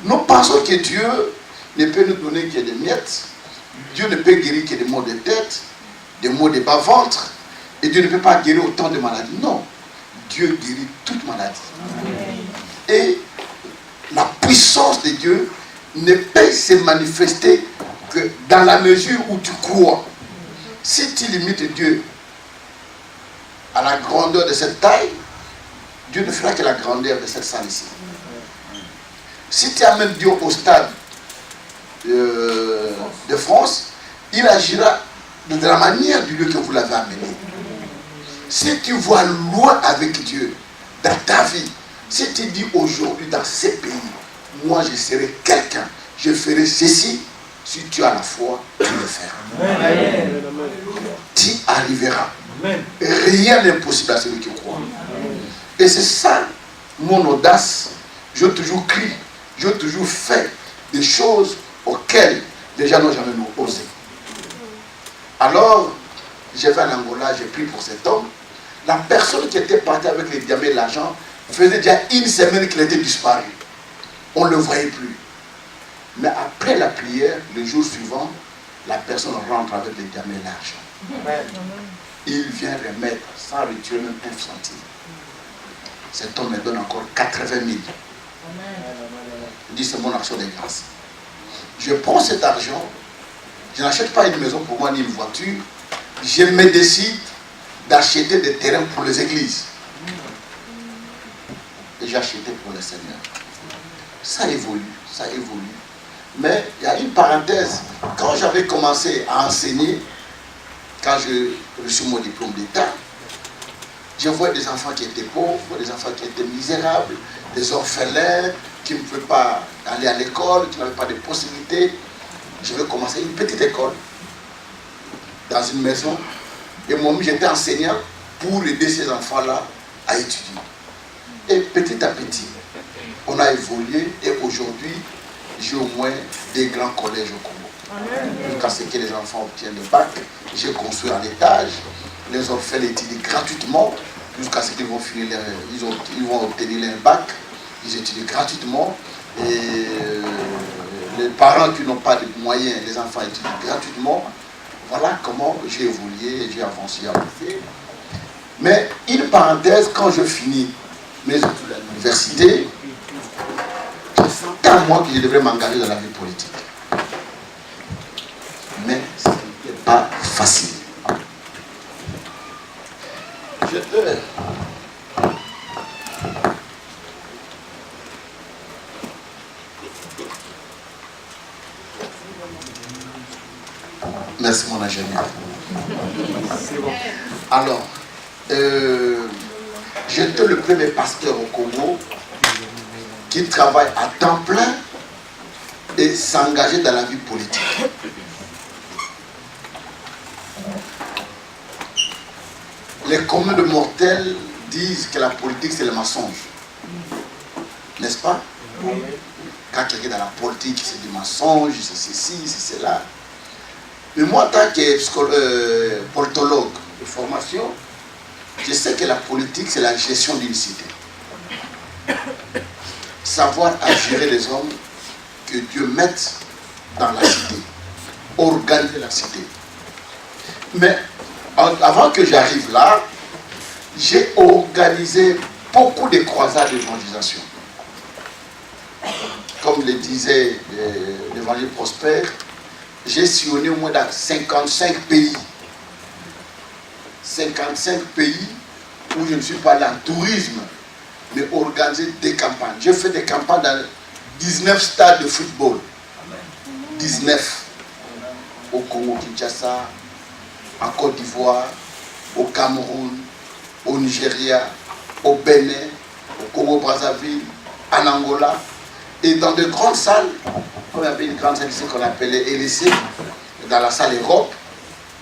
Nous pensons que Dieu ne peut nous donner que des miettes. Dieu ne peut guérir que des maux de tête, des maux de bas-ventre. Et Dieu ne peut pas guérir autant de maladies. Non. Dieu guérit toute maladie. Et la puissance de Dieu ne peut se manifester que dans la mesure où tu crois. Si tu limites Dieu à la grandeur de cette taille, Dieu ne fera que la grandeur de cette salle ici. Si tu amènes Dieu au stade de France, il agira de la manière du lieu que vous l'avez amené. Si tu vois loin avec Dieu dans ta vie, si tu dis aujourd'hui dans ces pays, moi je serai quelqu'un, je ferai ceci, si tu as la foi, tu le feras. Amen. Tu arriveras. Amen. Rien n'est impossible à celui qui croit. Amen. Et c'est ça mon audace. Je toujours crie, je toujours fais des choses auxquelles les gens n'ont jamais osé. Alors, je vais en Angola, j'ai pris pour cet homme. La personne qui était partie avec les diamants et l'argent faisait déjà une semaine qu'il était disparu. On ne le voyait plus. Mais après la prière, le jour suivant, la personne rentre avec les diamants et l'argent. Il vient remettre sans retirer même un centime. Cet homme me donne encore 80 000. Il dit c'est mon action de grâce. Je prends cet argent, je n'achète pas une maison pour moi ni une voiture, je me décide d'acheter des terrains pour les églises. Et j'ai acheté pour le Seigneur. Ça évolue, ça évolue. Mais il y a une parenthèse. Quand j'avais commencé à enseigner, quand j'ai reçu mon diplôme d'État, je voyais des enfants qui étaient pauvres, des enfants qui étaient misérables, des orphelins qui ne pouvaient pas aller à l'école, qui n'avaient pas de possibilités. Je vais commencer une petite école dans une maison. Et moi-même, j'étais enseignant pour aider ces enfants-là à étudier. Et petit à petit, on a évolué et aujourd'hui, j'ai au moins des grands collèges au Congo. Jusqu'à ce que les enfants obtiennent le bac, j'ai construit un étage, les orphelins étudient gratuitement, jusqu'à ce qu'ils vont finir ils vont obtenir leur bac, ils étudient gratuitement, et les parents qui n'ont pas de moyens, les enfants étudient gratuitement. Voilà comment j'ai évolué et j'ai avancé. Mais une parenthèse, quand je finis mes études à l'université, c'est à moi que je devrais m'engager dans la vie politique. Mais ce n'était pas facile. Merci mon ingénieur. Alors, j'étais le premier pasteur au Congo qui travaille à temps plein et s'engager dans la vie politique. Les communs de mortels disent que la politique c'est le mensonge. N'est-ce pas? Quand quelqu'un est dans la politique, c'est du mensonge, c'est ceci, c'est cela. Mais moi, en tant que politologue de formation, je sais que la politique c'est la gestion d'une cité. Savoir à gérer les hommes que Dieu mette dans la cité, organiser la cité. Mais avant que j'arrive là, j'ai organisé beaucoup de croisades d'évangélisation. Comme le disait l'évangile Prosper, j'ai sillonné au moins dans 55 pays. 55 pays où je ne suis pas là en tourisme, mais organiser des campagnes. J'ai fait des campagnes dans 19 stades de football. 19. Au Congo-Kinshasa, en Côte d'Ivoire, au Cameroun, au Nigeria, au Bénin, au Congo-Brazzaville, en Angola, et dans de grandes salles, comme il y avait une grande salle ici qu'on appelait LEC, dans la salle Europe,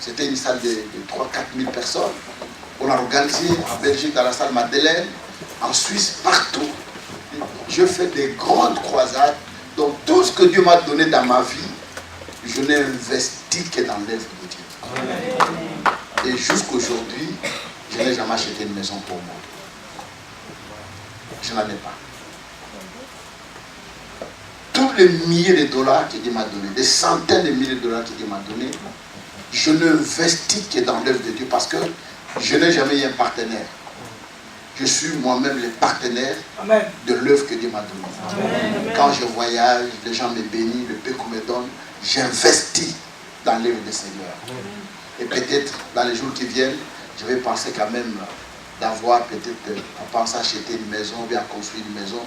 c'était une salle de 3 000 à 4 000 personnes. On a organisé en Belgique, dans la salle Madeleine, en Suisse, partout. Je fais des grandes croisades, donc tout ce que Dieu m'a donné dans ma vie, je n'ai investi que dans l'œuvre de Dieu. Et jusqu'aujourd'hui, je n'ai jamais acheté une maison pour moi. Je n'en ai pas. Tous les milliers de dollars que Dieu m'a donné, des centaines de milliers de dollars que Dieu m'a donné, je n'investis que dans l'œuvre de Dieu parce que je n'ai jamais eu un partenaire. Je suis moi-même le partenaire de l'œuvre que Dieu m'a donnée. Quand je voyage, les gens me bénissent, le peu qu'on me donne, j'investis dans l'œuvre du Seigneur. Et peut-être dans les jours qui viennent, je vais penser quand même d'avoir peut-être à penser à acheter une maison ou bien à construire une maison.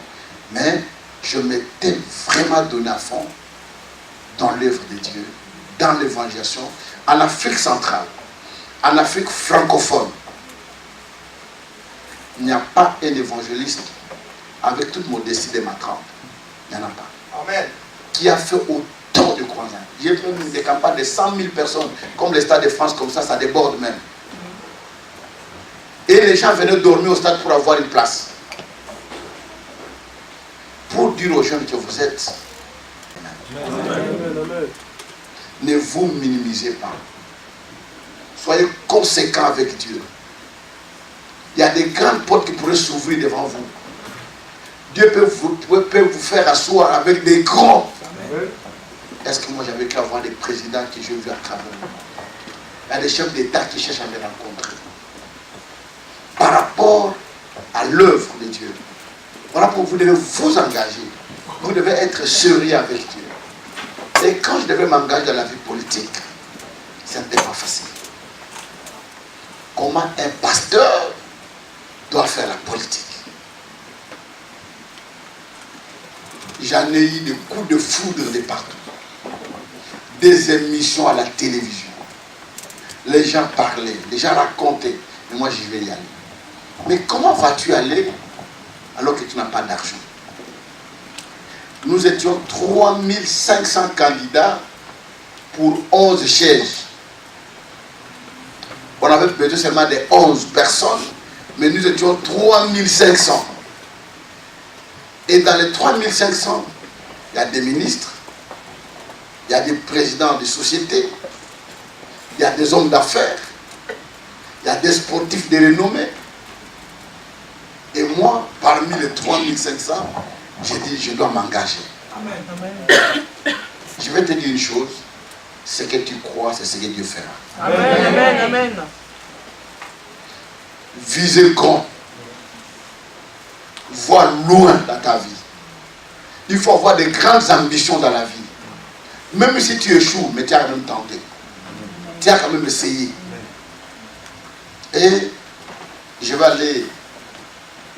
Mais je m'étais vraiment donné à fond dans l'œuvre de Dieu, dans l'évangélisation, en Afrique centrale, en Afrique francophone. Il n'y a pas un évangéliste, avec toute modestie de ma trempe, il n'y en a pas. Amen. Qui a fait autant de croisades. J'ai fait des campagnes de 100 000 personnes, comme le Stade de France, comme ça déborde même. Et les gens venaient dormir au stade pour avoir une place. Pour dire aux jeunes que vous êtes. Amen. Ne vous minimisez pas. Soyez conséquents avec Dieu. Il y a des grandes portes qui pourraient s'ouvrir devant vous. Dieu peut vous faire asseoir avec des grands. Est-ce que moi j'avais qu'à avoir des présidents que j'ai vus à travers? Il y a des chefs d'État qui cherchent à me rencontrer. Par rapport à l'œuvre de Dieu. Voilà pourquoi vous devez vous engager. Vous devez être sérieux avec Dieu. Et quand je devais m'engager dans la vie politique, ce n'était pas facile. Comment un pasteur doit faire la politique? J'en ai eu des coups de foudre de partout. Des émissions à la télévision. Les gens parlaient, les gens racontaient. Mais moi, je vais y aller. Mais comment vas-tu aller alors que tu n'as pas d'argent? Nous étions 3500 candidats pour 11 chaises. On avait besoin seulement de 11 personnes, mais nous étions 3500. Et dans les 3500, il y a des ministres, il y a des présidents de sociétés, il y a des hommes d'affaires, il y a des sportifs de renommée. Et moi, parmi les 3500, j'ai dit, je dois m'engager. Je vais te dire une chose, ce que tu crois, c'est ce que Dieu fera. Amen, amen, amen. Visez grand. Vois loin dans ta vie. Il faut avoir de grandes ambitions dans la vie. Même si tu échoues, mais tu as quand même tenté. Tu as quand même essayé. Et je vais aller,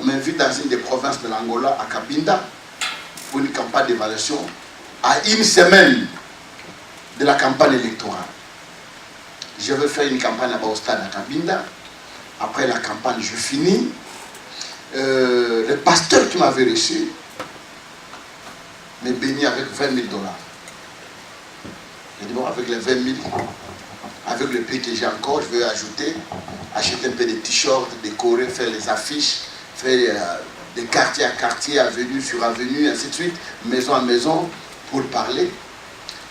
on m'invite dans une des provinces de l'Angola, à Cabinda, pour une campagne d'évaluation, à une semaine de la campagne électorale. Je vais faire une campagne là-bas au stade à Cabinda. Après la campagne, je finis. Le pasteur qui m'avait reçu me bénit avec 20 000 $. J'ai dit, bon, avec les 20 000, avec le prix que j'ai encore, je vais ajouter, acheter un peu de t-shirts, décorer, faire les affiches, faire de quartier à quartier, avenue sur avenue, ainsi de suite, maison à maison, pour parler.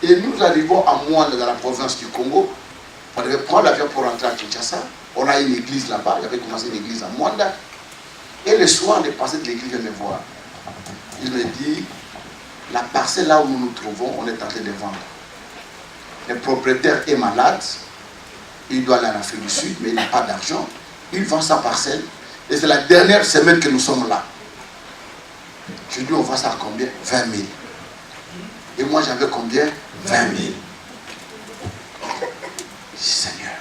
Et nous arrivons à Mwanda, dans la province du Congo. On devait prendre l'avion pour rentrer à Kinshasa. On a une église là-bas, il avait commencé une église à Mwanda. Et le soir, le pasteur de l'église vient me voir. Il me dit, la parcelle là où nous nous trouvons, on est en train de vendre. Le propriétaire est malade, il doit aller en Afrique du Sud, mais il n'a pas d'argent. Il vend sa parcelle, et c'est la dernière semaine que nous sommes là. Je lui dis, on vend ça à combien? 20 000. Et moi, j'avais combien? 20 000. Seigneur,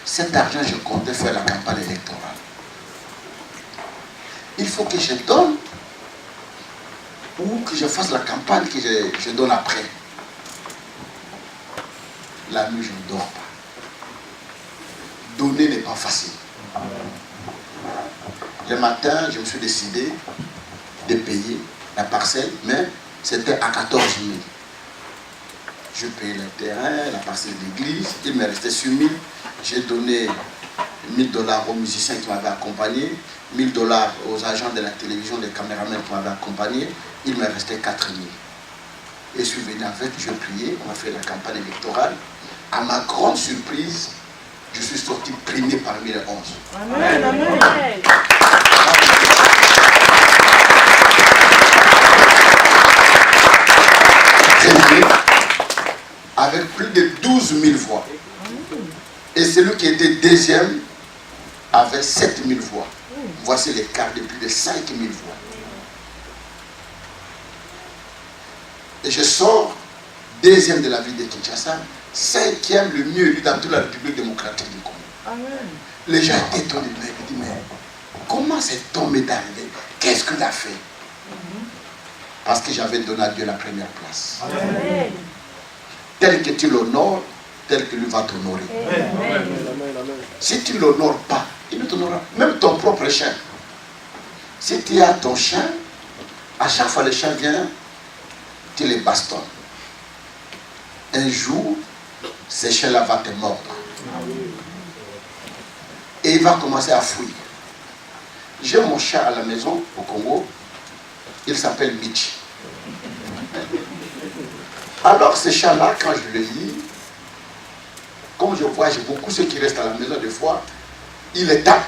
cet argent, je comptais faire la campagne électorale. Il faut que je donne ou que je fasse la campagne que je donne après. La nuit, je ne dors pas. Donner n'est pas facile. Le matin, je me suis décidé de payer la parcelle, mais c'était à 14 000. Je payais le terrain, la parcelle d'église, il me restait sur 1000. J'ai donné 1 000 $ aux musiciens qui m'avaient accompagné, 1 000 $ aux agents de la télévision, des caméramans qui m'avaient accompagné. Il me restait 4 000. Et je suis venu avec, je priais, on a fait la campagne électorale. À ma grande surprise, je suis sorti premier parmi les 11. Amen, amen. Premier, avec plus de 12 000 voix. Et celui qui était deuxième avait 7 000 voix. Voici l'écart de plus de 5 000 voix. Et je sors deuxième de la ville de Kinshasa, 5e le mieux élu dans toute la République démocratique du Congo. Amen. Les gens étaient étonnés. Ils me disent, mais comment cet homme est arrivé? Qu'est-ce qu'il a fait? Parce que j'avais donné à Dieu la première place. Amen. Tel que tu l'honores, tel que lui va t'honorer. Si tu ne l'honores pas, il ne t'honorera. Même ton propre chien. Si tu as ton chien, à chaque fois le chien vient, tu les bastonnes. Un jour, ce chien-là va te mordre. Et il va commencer à fouiller. J'ai mon chat à la maison, au Congo. Il s'appelle Mitch. Alors ce chat-là, quand je le lis, comme je vois, j'ai beaucoup ceux qui restent à la maison des fois, il les tape.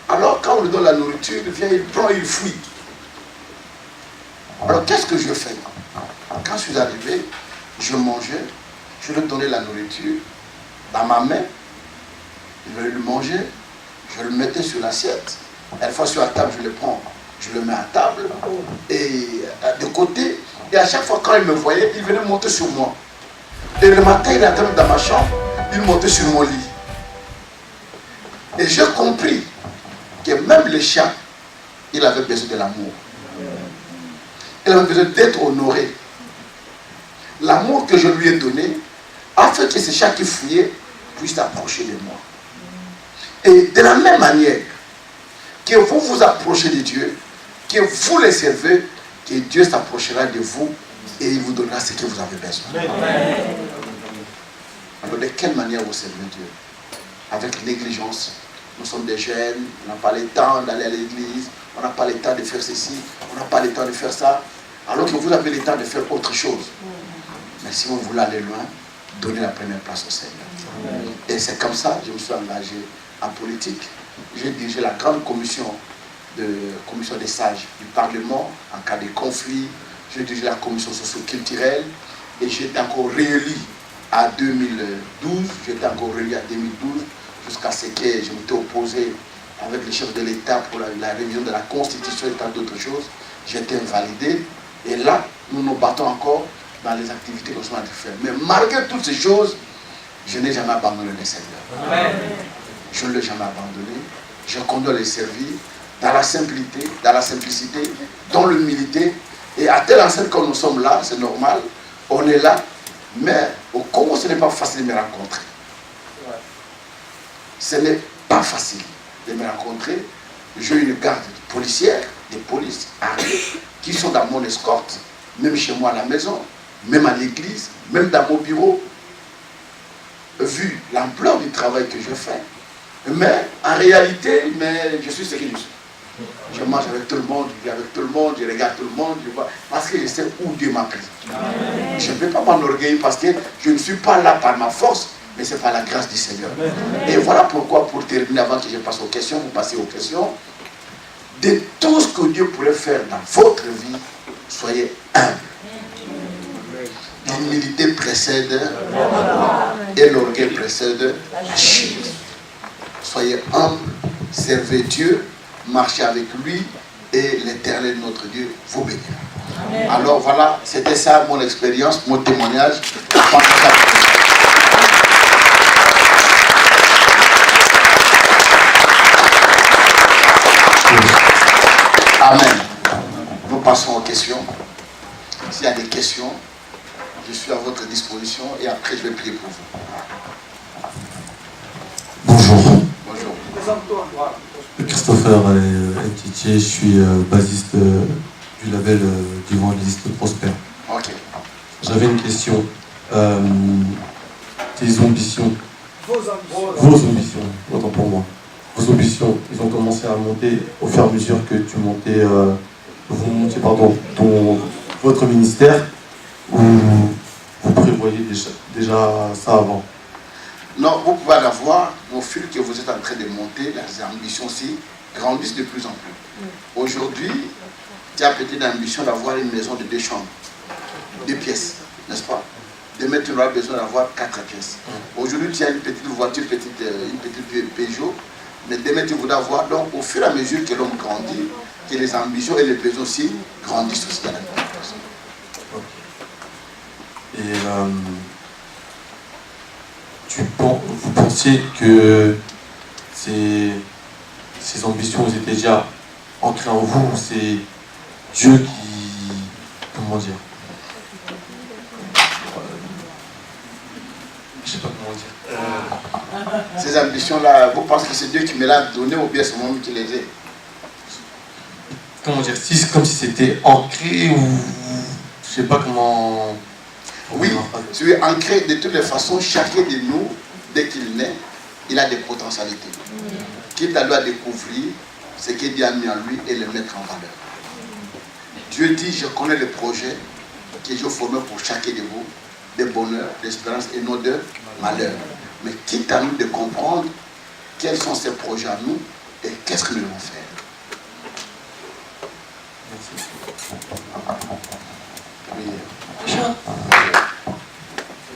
Alors quand on lui donne la nourriture, il vient, il prend, il fuit. Alors qu'est-ce que je fais? Quand je suis arrivé, je mangeais, je lui donnais la nourriture dans ma main, il venait le manger, je le mettais sur l'assiette. Une fois sur la table, je le prends, je le mets à table, et de côté, et à chaque fois quand il me voyait, il venait monter sur moi. Et le matin, il attendait dans ma chambre, il montait sur mon lit. Et j'ai compris que même les chats, il avait besoin de l'amour. Il avait besoin d'être honoré. L'amour que je lui ai donné a fait que ces chats qui fuyaient puissent s'approcher de moi. Et de la même manière que vous vous approchez de Dieu, que vous les servez, que Dieu s'approchera de vous et il vous donnera ce que vous avez besoin. Alors de quelle manière vous servez Dieu? Avec négligence. Nous sommes des jeunes, on n'a pas le temps d'aller à l'église, on n'a pas le temps de faire ceci, on n'a pas le temps de faire ça, alors que vous avez le temps de faire autre chose. Mais si vous voulez aller loin, donnez la première place au Seigneur. Et c'est comme ça que je me suis engagé en politique. J'ai dirigé la grande commission des sages du Parlement en cas de conflit. J'ai dirigé la commission socio-culturelle et j'ai été encore réélu à 2012. J'étais encore réélu à 2012 jusqu'à ce que je m'étais opposé avec le chef de l'État pour la révision de la Constitution et tant d'autres choses. J'ai été invalidé et là, nous nous battons encore dans les activités que nous sommes en train de faire. Mais malgré toutes ces choses, je n'ai jamais abandonné le Seigneur. Amen. Je ne l'ai jamais abandonné. Je continue à les servir dans la simplicité, dans l'humilité. Et à telle enseigne que nous sommes là, c'est normal, on est là, mais comment ce n'est pas facile de me rencontrer? Ce n'est pas facile de me rencontrer. J'ai une garde policière, des polices armées, qui sont dans mon escorte, même chez moi à la maison, même à l'église, même dans mon bureau, vu l'ampleur du travail que je fais. Mais en réalité, je suis ce que je suis. Je mange avec tout le monde, je vis avec tout le monde, je regarde tout le monde, je vois, parce que je sais où Dieu m'a pris. Je ne peux pas m'enorgueillir parce que je ne suis pas là par ma force, mais c'est par la grâce du Seigneur. Et voilà pourquoi, pour terminer, avant que je passe aux questions, vous passez aux questions, de tout ce que Dieu pourrait faire dans votre vie, soyez humble. L'humilité précède et l'orgueil précède la chute. Soyez humble, servez Dieu, marchez avec lui et l'Éternel notre Dieu vous bénira. Alors voilà, c'était ça mon expérience, mon témoignage. Amen. Nous passons aux questions. S'il y a des questions, je suis à votre disposition et après je vais prier pour vous. Bonjour. Bonjour. Christopher Ntitié, je suis bassiste du label d'évangéliste Prosper. Ok. J'avais une question. Tes ambitions. Vos ambitions, autant pour moi. Vos ambitions, ils ont commencé à monter au fur et à mesure que tu montais, vous montiez, votre ministère, ou vous prévoyez déjà ça avant? Non, vous pouvez la voir, au fil que vous êtes en train de monter, les ambitions aussi grandissent de plus en plus. Aujourd'hui, tu as peut-être l'ambition d'avoir une maison de 2 chambres, 2 pièces, n'est-ce pas? Demain, tu auras besoin d'avoir 4 pièces. Aujourd'hui, tu as une petite voiture, une petite Peugeot, mais demain, tu voudras avoir, donc au fur et à mesure que l'homme grandit, que les ambitions et les besoins aussi grandissent aussi dans la vie. Et vous pensiez que ces ambitions étaient déjà ancrées en vous, c'est Dieu qui... Comment dire? Je ne sais pas comment dire. Ces ambitions-là, vous pensez que c'est Dieu qui me l'a donné ou bien c'est moi-même qui les ai? Comment dire? Comme si c'était ancré ou... Je sais pas comment... Oui, tu es ancré de toutes les façons. Chacun de nous, dès qu'il naît, il a des potentialités. Qu'il doit découvrir ce que Dieu a mis en lui et le mettre en valeur. Dieu dit, je connais le projet que je formé pour chacun de vous, de bonheur, d'espérance et non de malheur. Mais quitte à nous de comprendre quels sont ces projets à nous et qu'est-ce que nous devons faire. Oui. Bonjour.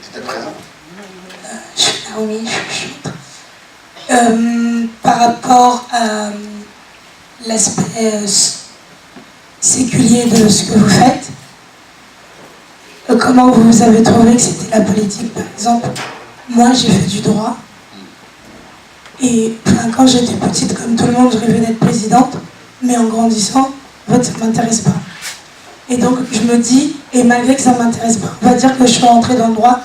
Tu étais présent? Je suis Naomi, je suis par rapport à l'aspect séculier de ce que vous faites, comment vous avez trouvé que c'était la politique? Par exemple, moi j'ai fait du droit et quand j'étais petite, comme tout le monde, je rêvais d'être présidente, mais en grandissant, en fait, ça ne m'intéresse pas. Et donc je me dis, et malgré que ça ne m'intéresse pas, on va dire que je suis rentrée dans le droit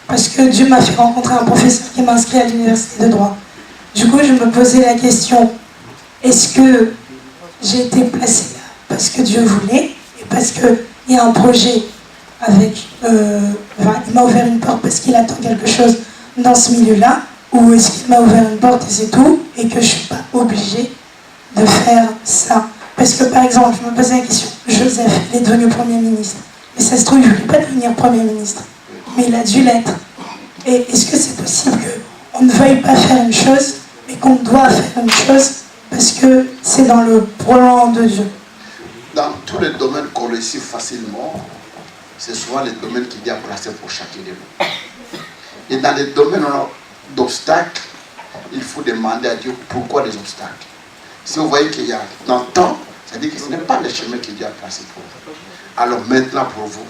parce que Dieu m'a fait rencontrer un professeur qui m'a inscrit à l'université de droit. Du coup, je me posais la question, est-ce que j'ai été placée là parce que Dieu voulait et parce qu'il y a un projet avec... il m'a ouvert une porte parce qu'il attend quelque chose dans ce milieu-là, ou est-ce qu'il m'a ouvert une porte et c'est tout, et que je ne suis pas obligée de faire ça? Parce que, par exemple, je me posais la question, Joseph, il est devenu Premier ministre. Mais ça se trouve, il ne voulait pas devenir Premier ministre. Mais il a dû l'être. Et est-ce que c'est possible qu'on ne veuille pas faire une chose, mais qu'on doit faire une chose parce que c'est dans le plan de Dieu? Dans tous les domaines qu'on réussit facilement, c'est souvent les domaines qui Dieu a placés pour chacun de nous. Et dans les domaines d'obstacles, il faut demander à Dieu pourquoi des obstacles. Si vous voyez qu'il y a dans le temps, ça dit que ce n'est pas le chemin que Dieu a placé pour vous. Alors maintenant pour vous,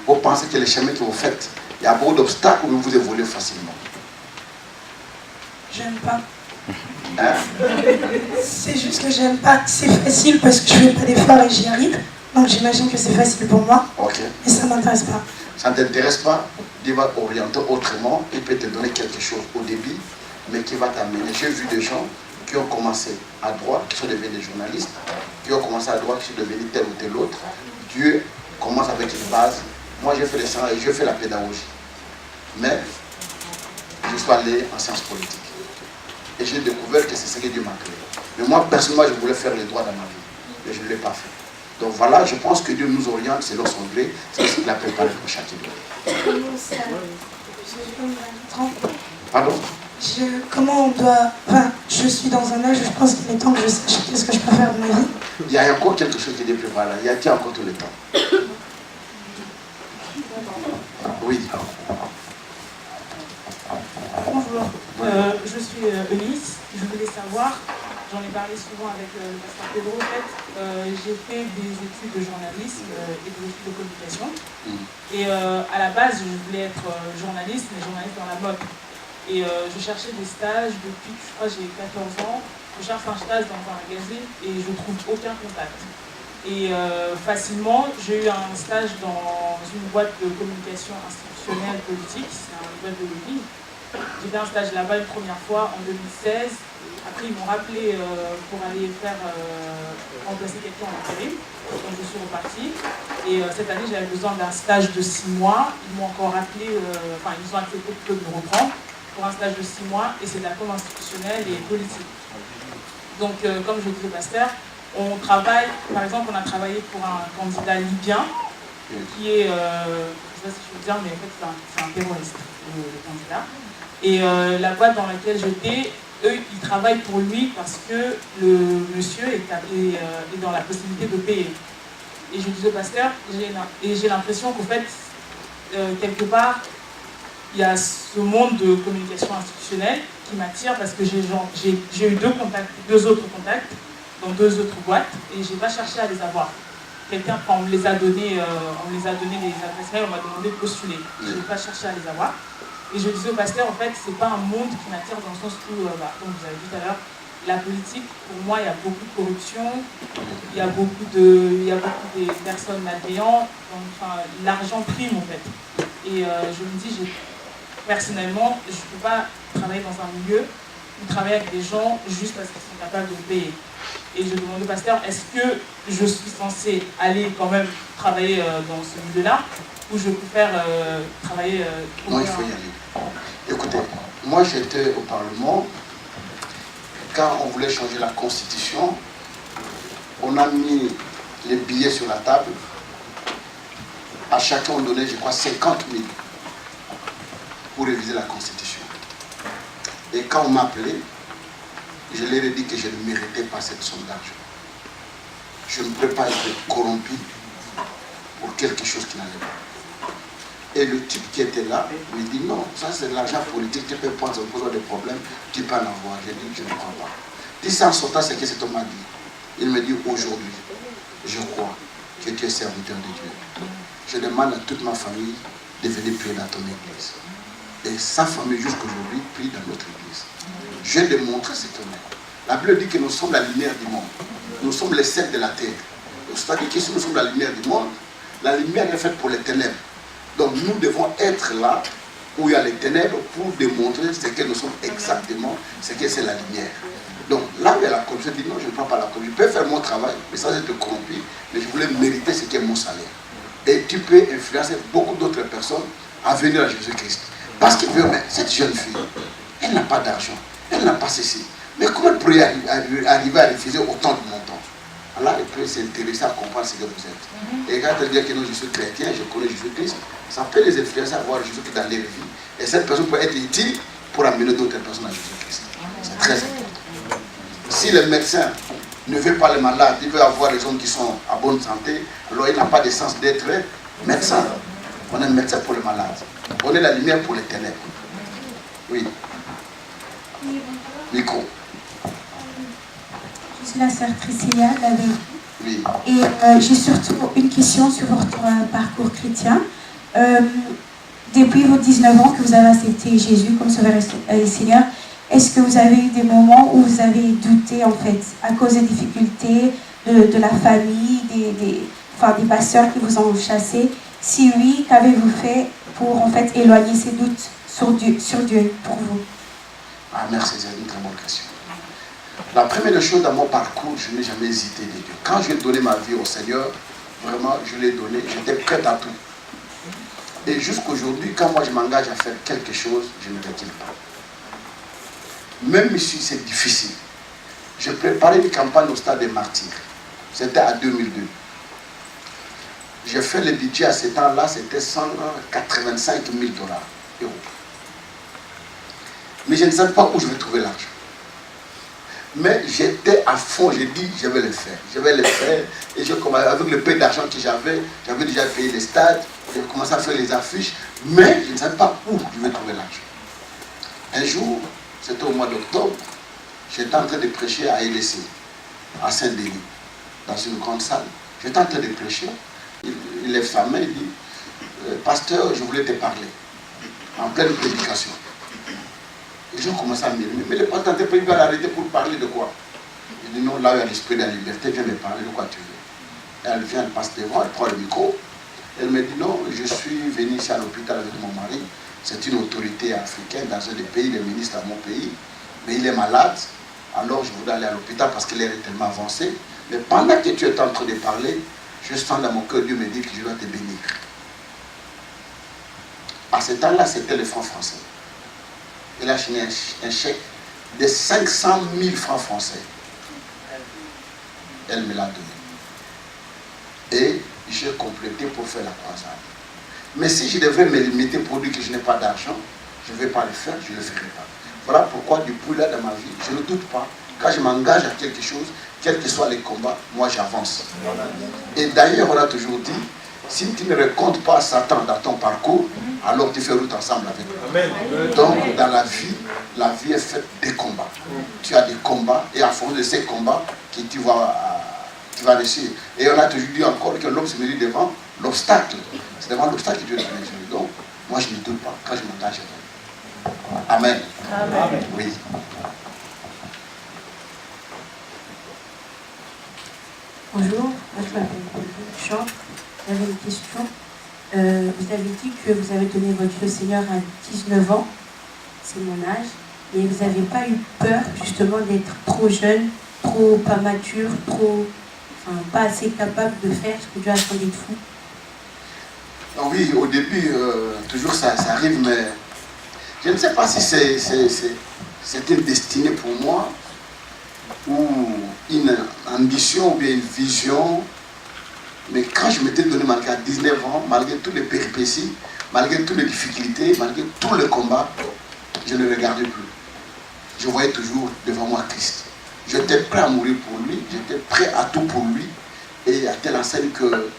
vous pensez que les chemins que vous faites, il y a beaucoup d'obstacles où vous évoluez facilement. J'aime pas. Hein? C'est juste que j'aime pas. C'est facile parce que je fais pas d'efforts et j'y arrive. Donc j'imagine que c'est facile pour moi. Ok. Et ça m'intéresse pas. Ça ne t'intéresse pas, Dieu va orienter autrement. Il peut te donner quelque chose au début, mais qui va t'amener. J'ai vu des gens qui ont commencé à droite, qui sont devenus des journalistes, qui ont commencé à droite, qui sont devenus tel ou tel autre. Dieu commence avec une base. Moi, j'ai fait les sciences et je fais la pédagogie. Mais je suis allé en sciences politiques. Et j'ai découvert que c'est ce que Dieu m'a créé. Mais moi, personnellement, je voulais faire les droits dans ma vie. Mais je ne l'ai pas fait. Donc voilà, je pense que Dieu nous oriente selon son gré. C'est ce qu'il a préparé pour chacun de nous. Pardon? Comment on doit... Enfin, je suis dans un âge où je pense qu'il est temps que je sache qu'est-ce que je peux faire de ma vie. Il y a encore quelque chose qui est préparé. Il y a encore tout le temps. Oui. Bonjour, je suis Eunice. Je voulais savoir, j'en ai parlé souvent avec le pasteur Pedro, en fait, j'ai fait des études de journalisme et des études de communication. Et à la base, je voulais être journaliste, mais journaliste dans la mode. Et je cherchais des stages depuis, je crois, j'ai 14 ans. Je cherche un stage dans un magazine et je ne trouve aucun contact. Et facilement, j'ai eu un stage dans une boîte de communication institutionnelle politique, c'est une boîte de lobbying. J'ai fait un stage là-bas une première fois en 2016. Après, ils m'ont rappelé pour aller faire remplacer quelqu'un en intérim. Donc je suis repartie. Et cette année, j'avais besoin d'un stage de 6 mois. Ils m'ont encore rappelé, ils ont accepté de me reprendre pour un stage de 6 mois. Et c'est de la com institutionnelle et politique. Donc, comme je disais au pasteur, on travaille, par exemple, on a travaillé pour un candidat libyen qui est, je ne sais pas si je peux dire, mais en fait, c'est un terroriste, le candidat. Et la boîte dans laquelle j'étais, eux, ils travaillent pour lui parce que le monsieur est dans la possibilité de payer. Et je dis au pasteur, j'ai l'impression qu'en fait, quelque part, il y a ce monde de communication institutionnelle qui m'attire parce que j'ai eu deux autres contacts dans 2 autres boîtes et je n'ai pas cherché à les avoir. Quelqu'un, quand on me les a donné les adresses mail, on m'a demandé de postuler. Je n'ai pas cherché à les avoir. Et je disais au pasteur, en fait, ce n'est pas un monde qui m'attire dans le sens où, comme vous avez dit tout à l'heure, la politique, pour moi, il y a beaucoup de corruption, il y a beaucoup de personnes malveillantes, enfin, l'argent prime en fait. Et je me dis, personnellement, je ne peux pas travailler dans un milieu où travailler avec des gens juste parce qu'ils sont capables de me payer. Et je demande au pasteur, est-ce que je suis censée aller quand même travailler dans ce milieu-là ou je préfère travailler... Non, il faut y aller. Écoutez, moi j'étais au Parlement, quand on voulait changer la Constitution, on a mis les billets sur la table, à chacun on donnait, je crois, 50 000 pour réviser la Constitution. Et quand on m'a appelé, je leur ai dit que je ne méritais pas cette somme d'argent. je ne peux pas être corrompu pour quelque chose qui n'allait pas. Et le type qui était là me dit non, ça c'est de l'argent politique, tu peux prendre au besoin des problèmes, tu peux en avoir. J'ai dit je ne crois pas. Dis ça en sortant, c'est que cet homme m'a dit. Il me dit aujourd'hui, je crois que tu es serviteur de Dieu. Je demande à toute ma famille de venir prier dans ton église. Et sa famille jusqu'aujourd'hui prie dans notre église. Je vais démontrer ce qu'on est. La Bible dit que nous sommes la lumière du monde. Nous sommes les sels de la terre. C'est-à-dire que si nous sommes la lumière du monde, la lumière est faite pour les ténèbres. Donc nous devons être là où il y a les ténèbres pour démontrer ce que nous sommes exactement, ce que c'est la lumière. Donc là où il y a la corruption, je dis non, je ne prends pas la corruption. Je peux faire mon travail, mais ça c'est te corrompu, mais je voulais mériter ce qui est mon salaire. Et tu peux influencer beaucoup d'autres personnes à venir à Jésus-Christ. Parce qu'il veut, mais cette jeune fille, elle n'a pas d'argent, elle n'a pas ceci. Mais comment elle pourrait arriver à refuser autant de montants? Alors elle peut s'intéresser à comprendre ce que vous êtes. Et quand elle dit que non, je suis chrétien, je connais Jésus-Christ, ça peut les influencer à voir Jésus-Christ dans leur vie. Et cette personne peut être utile pour amener d'autres personnes à Jésus-Christ. C'est très important. Si le médecin ne veut pas les malades, il veut avoir les hommes qui sont à bonne santé, alors il n'a pas de sens d'être médecin. On est médecin pour les malades. On est la lumière pour les ténèbres. Oui. Micro. Je suis la sœur Priscilla, la vérité. Oui. Et j'ai surtout une question sur votre parcours chrétien. Depuis vos 19 ans que vous avez accepté Jésus comme Sauveur et Seigneur, est-ce que vous avez eu des moments où vous avez douté en fait, à cause des difficultés de la famille, des pasteurs qui vous ont chassé? Si oui, qu'avez-vous fait pour en fait éloigner ces doutes sur Dieu pour vous? Ah merci, c'est une très bonne question. La première chose dans mon parcours, je n'ai jamais hésité de Dieu. Quand j'ai donné ma vie au Seigneur, vraiment je l'ai donné, j'étais prêt à tout. Et jusqu'aujourd'hui, quand moi je m'engage à faire quelque chose, je ne recule pas. Même si c'est difficile. J'ai préparé une campagne au stade des martyrs. C'était en 2002. J'ai fait le budget à ce temps-là, c'était 185 000 $. Mais je ne savais pas où je vais trouver l'argent. Mais j'étais à fond, j'ai dit, je vais le faire. Je vais le faire. Et je commençais, avec le peu d'argent que j'avais déjà payé les stades, j'ai commencé à faire les affiches, mais je ne savais pas où je vais trouver l'argent. Un jour, c'était au mois d'octobre, j'étais en train de prêcher à LSC, à Saint-Denis, dans une grande salle. J'étais en train de prêcher, il lève sa main, il dit, pasteur, je voulais te parler, en pleine prédication. Les gens commencent à me dire, mais le pasteur t'es prévu à l'arrêter pour parler de quoi? Je dis non, là où il y a l'esprit de la liberté, viens me parler de quoi tu veux. Et elle vient, elle passe devant, elle prend le micro. Elle me dit non, je suis venu ici à l'hôpital avec mon mari. C'est une autorité africaine dans un des pays, le ministre à mon pays. Mais il est malade, alors je voudrais aller à l'hôpital parce que l'air est tellement avancé. Mais pendant que tu es en train de parler, je sens dans mon cœur, Dieu me dit que je dois te bénir. À ce temps-là, c'était le franc français. Elle a signé un chèque de 500 000 francs français. Elle me l'a donné. Et j'ai complété pour faire la croisade. Mais si je devrais me limiter pour dire que je n'ai pas d'argent, je ne vais pas le faire, je ne le ferai pas. Voilà pourquoi depuis là dans ma vie, je ne doute pas. Quand je m'engage à quelque chose, quels que soient les combats, moi j'avance. Et d'ailleurs, on a toujours dit, si tu ne rencontres pas Satan dans ton parcours, alors tu fais route ensemble avec lui. Donc dans la vie est faite des combats. Tu as des combats et à force de ces combats que tu vas réussir. Et on a toujours dit encore que l'homme se met devant l'obstacle. C'est devant l'obstacle que Dieu donne les yeux. Donc moi je ne doute pas quand je m'engage avec lui. Amen. Amen. Oui. Bonjour, moi je m'appelle Jean. J'avais une question. Vous avez dit que vous avez donné votre vie au Seigneur à 19 ans, c'est mon âge, et vous n'avez pas eu peur justement d'être trop jeune, trop pas mature, pas assez capable de faire ce que Dieu attendait de vous? Oui, au début, toujours ça arrive, mais je ne sais pas si c'est une destinée pour moi, ou une ambition, ou bien une vision. Mais quand je m'étais donné malgré 19 ans, malgré toutes les péripéties, malgré toutes les difficultés, malgré tous les combats, je ne regardais plus. Je voyais toujours devant moi Christ. J'étais prêt à mourir pour lui, j'étais prêt à tout pour lui. Et à telle enseigne que,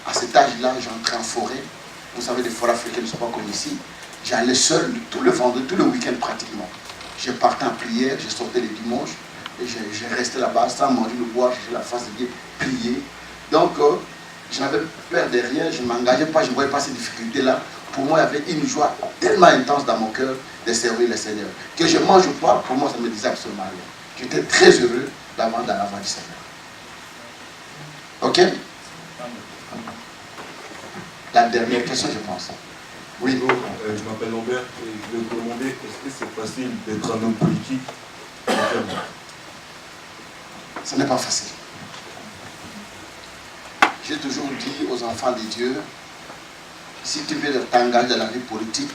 à cet âge-là, j'entrais en forêt. Vous savez, les forêts africaines ne sont pas comme ici. J'allais seul tout le vendredi, tout le week-end pratiquement. Je partais en prière, je sortais les dimanches. Et je restais là-bas sans manger le bois, j'ai la face de Dieu, prier. Donc, je n'avais peur de rien, je ne m'engageais pas, je ne voyais pas ces difficultés-là. Pour moi, il y avait une joie tellement intense dans mon cœur de servir le Seigneur. Que je mange ou pas, pour moi, ça ne me disait absolument rien. J'étais très heureux d'avant dans la voie du Seigneur. Ok? La dernière question, je pense. Oui. Bonjour, je m'appelle Lambert et je vais vous demander, est-ce que c'est facile d'être un homme politique? Ce n'est pas facile. J'ai toujours dit aux enfants de Dieu, si tu veux t'engager dans la vie politique,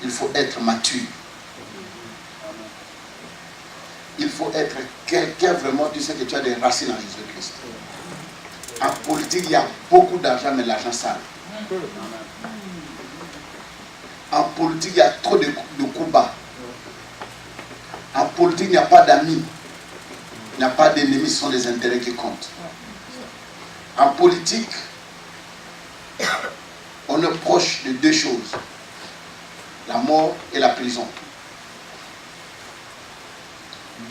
il faut être mature. Il faut être quelqu'un vraiment, tu sais que tu as des racines en Jésus-Christ. En politique, il y a beaucoup d'argent, mais l'argent sale. En politique, il y a trop de coups bas. En politique, il n'y a pas d'amis. Il n'y a pas d'ennemis, ce sont les intérêts qui comptent. En politique, on est proche de deux choses. La mort et la prison.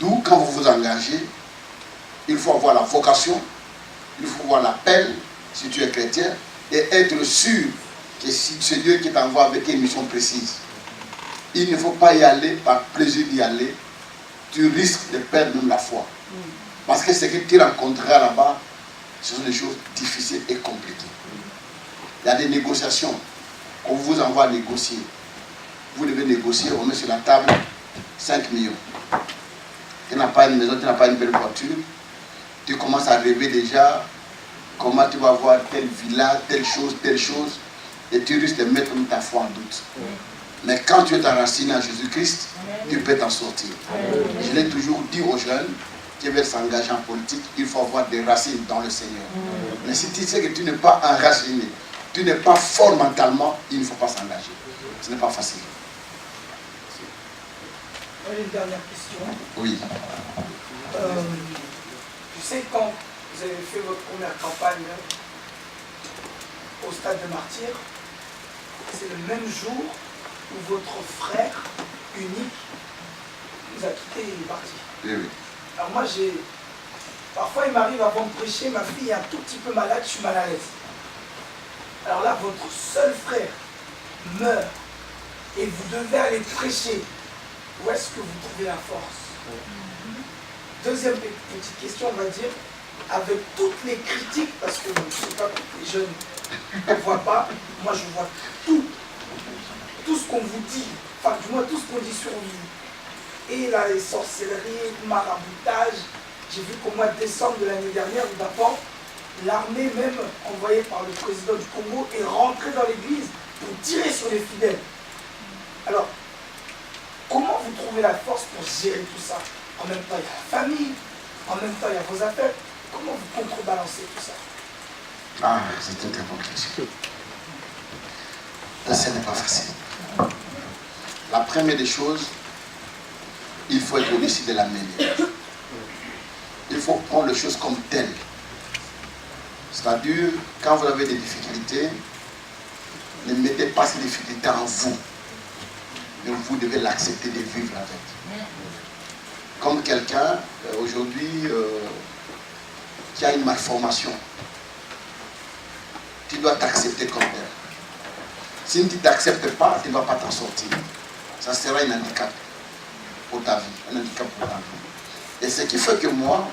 D'où, quand vous vous engagez, il faut avoir la vocation, il faut avoir l'appel, si tu es chrétien, et être sûr que si c'est Dieu qui t'envoie avec une mission précise. Il ne faut pas y aller par plaisir d'y aller. Tu risques de perdre même la foi. Parce que ce que tu rencontreras là-bas, ce sont des choses difficiles et compliquées. Il y a des négociations qu'on vous envoie négocier. Vous devez négocier, on met sur la table 5 millions. Tu n'as pas une maison, tu n'as pas une belle voiture. Tu commences à rêver déjà comment tu vas avoir telle villa, telle chose, et tu risques de mettre ta foi en doute. Mais quand tu es enraciné à Jésus-Christ, tu peux t'en sortir. Je l'ai toujours dit aux jeunes qui veulent s'engager en politique, il faut avoir des racines dans le Seigneur. Mais si tu sais que tu n'es pas enraciné, tu n'es pas fort mentalement, il ne faut pas s'engager. Ce n'est pas facile. Une dernière question. Oui. Tu sais, quand vous avez fait votre première campagne au stade de Martyrs, c'est le même jour où votre frère unique nous a quittés et il est parti. Oui, oui. Alors moi, parfois il m'arrive avant de prêcher, ma fille est un tout petit peu malade, je suis mal à l'aise. Alors là, votre seul frère meurt et vous devez aller prêcher. Où est-ce que vous trouvez la force? Deuxième petite question, on va dire, avec toutes les critiques, parce que je ne sais pas, les jeunes ne voient pas, moi je vois tout ce qu'on vous dit, enfin du moins tout ce qu'on dit sur vous. Et là, les sorcelleries, maraboutage, j'ai vu qu'au mois de décembre de l'année dernière, ou d'avant, l'armée même envoyée par le président du Congo est rentrée dans l'église pour tirer sur les fidèles. Alors, comment vous trouvez la force pour gérer tout ça? En même temps, il y a la famille, en même temps, il y a vos affaires. Comment vous contrebalancez tout ça? Ah, c'est une très bonne question. Ce n'est pas facile. La première des choses, il faut être lucide de la manière. Il faut prendre les choses comme telles. C'est-à-dire, quand vous avez des difficultés, ne mettez pas ces difficultés en vous. Mais vous devez l'accepter de vivre avec. Comme quelqu'un, aujourd'hui, qui a une malformation, tu dois t'accepter comme tel. Si tu ne t'acceptes pas, tu ne vas pas t'en sortir. Ça sera un handicap pour ta vie, un handicap pour ta vie. Et ce qui fait que moi,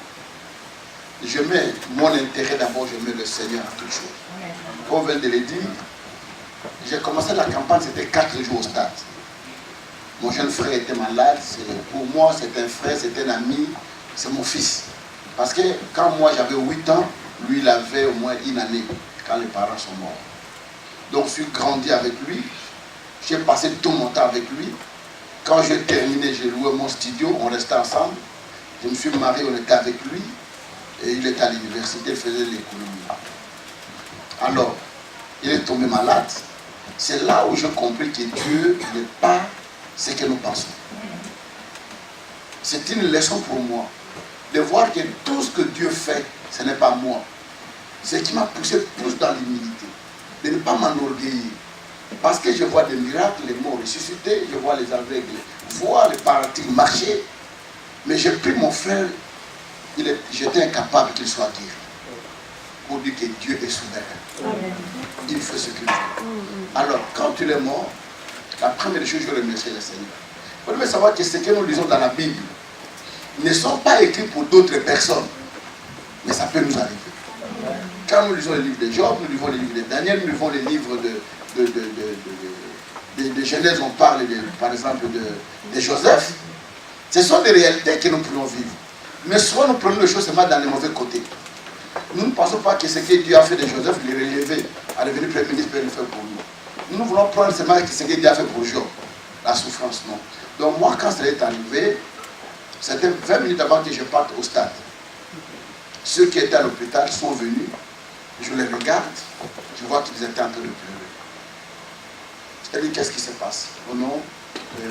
je mets mon intérêt d'abord, je mets le Seigneur à toute chose. Comme on vient de le dire, j'ai commencé la campagne, c'était 4 jours au stade. Mon jeune frère était malade, pour moi c'est un frère, c'est un ami, c'est mon fils. Parce que quand moi j'avais 8 ans, lui il avait au moins une année, quand les parents sont morts. Donc je suis grandi avec lui, j'ai passé tout mon temps avec lui. Quand j'ai terminé, j'ai loué mon studio, on restait ensemble. Je me suis marié, on était avec lui. Et il était à l'université, il faisait l'économie. Alors, il est tombé malade. C'est là où j'ai compris que Dieu n'est pas ce que nous pensons. C'est une leçon pour moi de voir que tout ce que Dieu fait, ce n'est pas moi. Ce qui m'a poussé plus dans l'humilité, de ne pas m'enorgueillir. Parce que je vois des miracles, les morts ressuscités, je vois les aveugles voir, les paralytiques marcher. Mais j'ai pris mon frère, j'étais incapable qu'il soit guéri. Pour dire que Dieu est souverain. Il fait ce qu'il veut. Alors, quand il est mort, la première chose, je remercie le Seigneur. Vous devez savoir que ce que nous lisons dans la Bible ne sont pas écrits pour d'autres personnes. Mais ça peut nous arriver. Quand nous lisons les livres de Job, nous lisons les livres de Daniel, nous lisons les livres de Genèse, on parle par exemple de Joseph. Ce sont des réalités que nous pouvons vivre. Mais souvent nous prenons les choses seulement dans les mauvais côtés. Nous ne pensons pas que ce que Dieu a fait de Joseph, il est relevé à devenir Premier ministre, peut le faire pour nous. Nous voulons prendre seulement ce que Dieu a fait pour Job. La souffrance, non. Donc moi, quand ça est arrivé, c'était 20 minutes avant que je parte au stade. Ceux qui étaient à l'hôpital sont venus, je les regarde, je vois qu'ils étaient en train de pleurer. Je dis, qu'est-ce qui se passe? Oh non,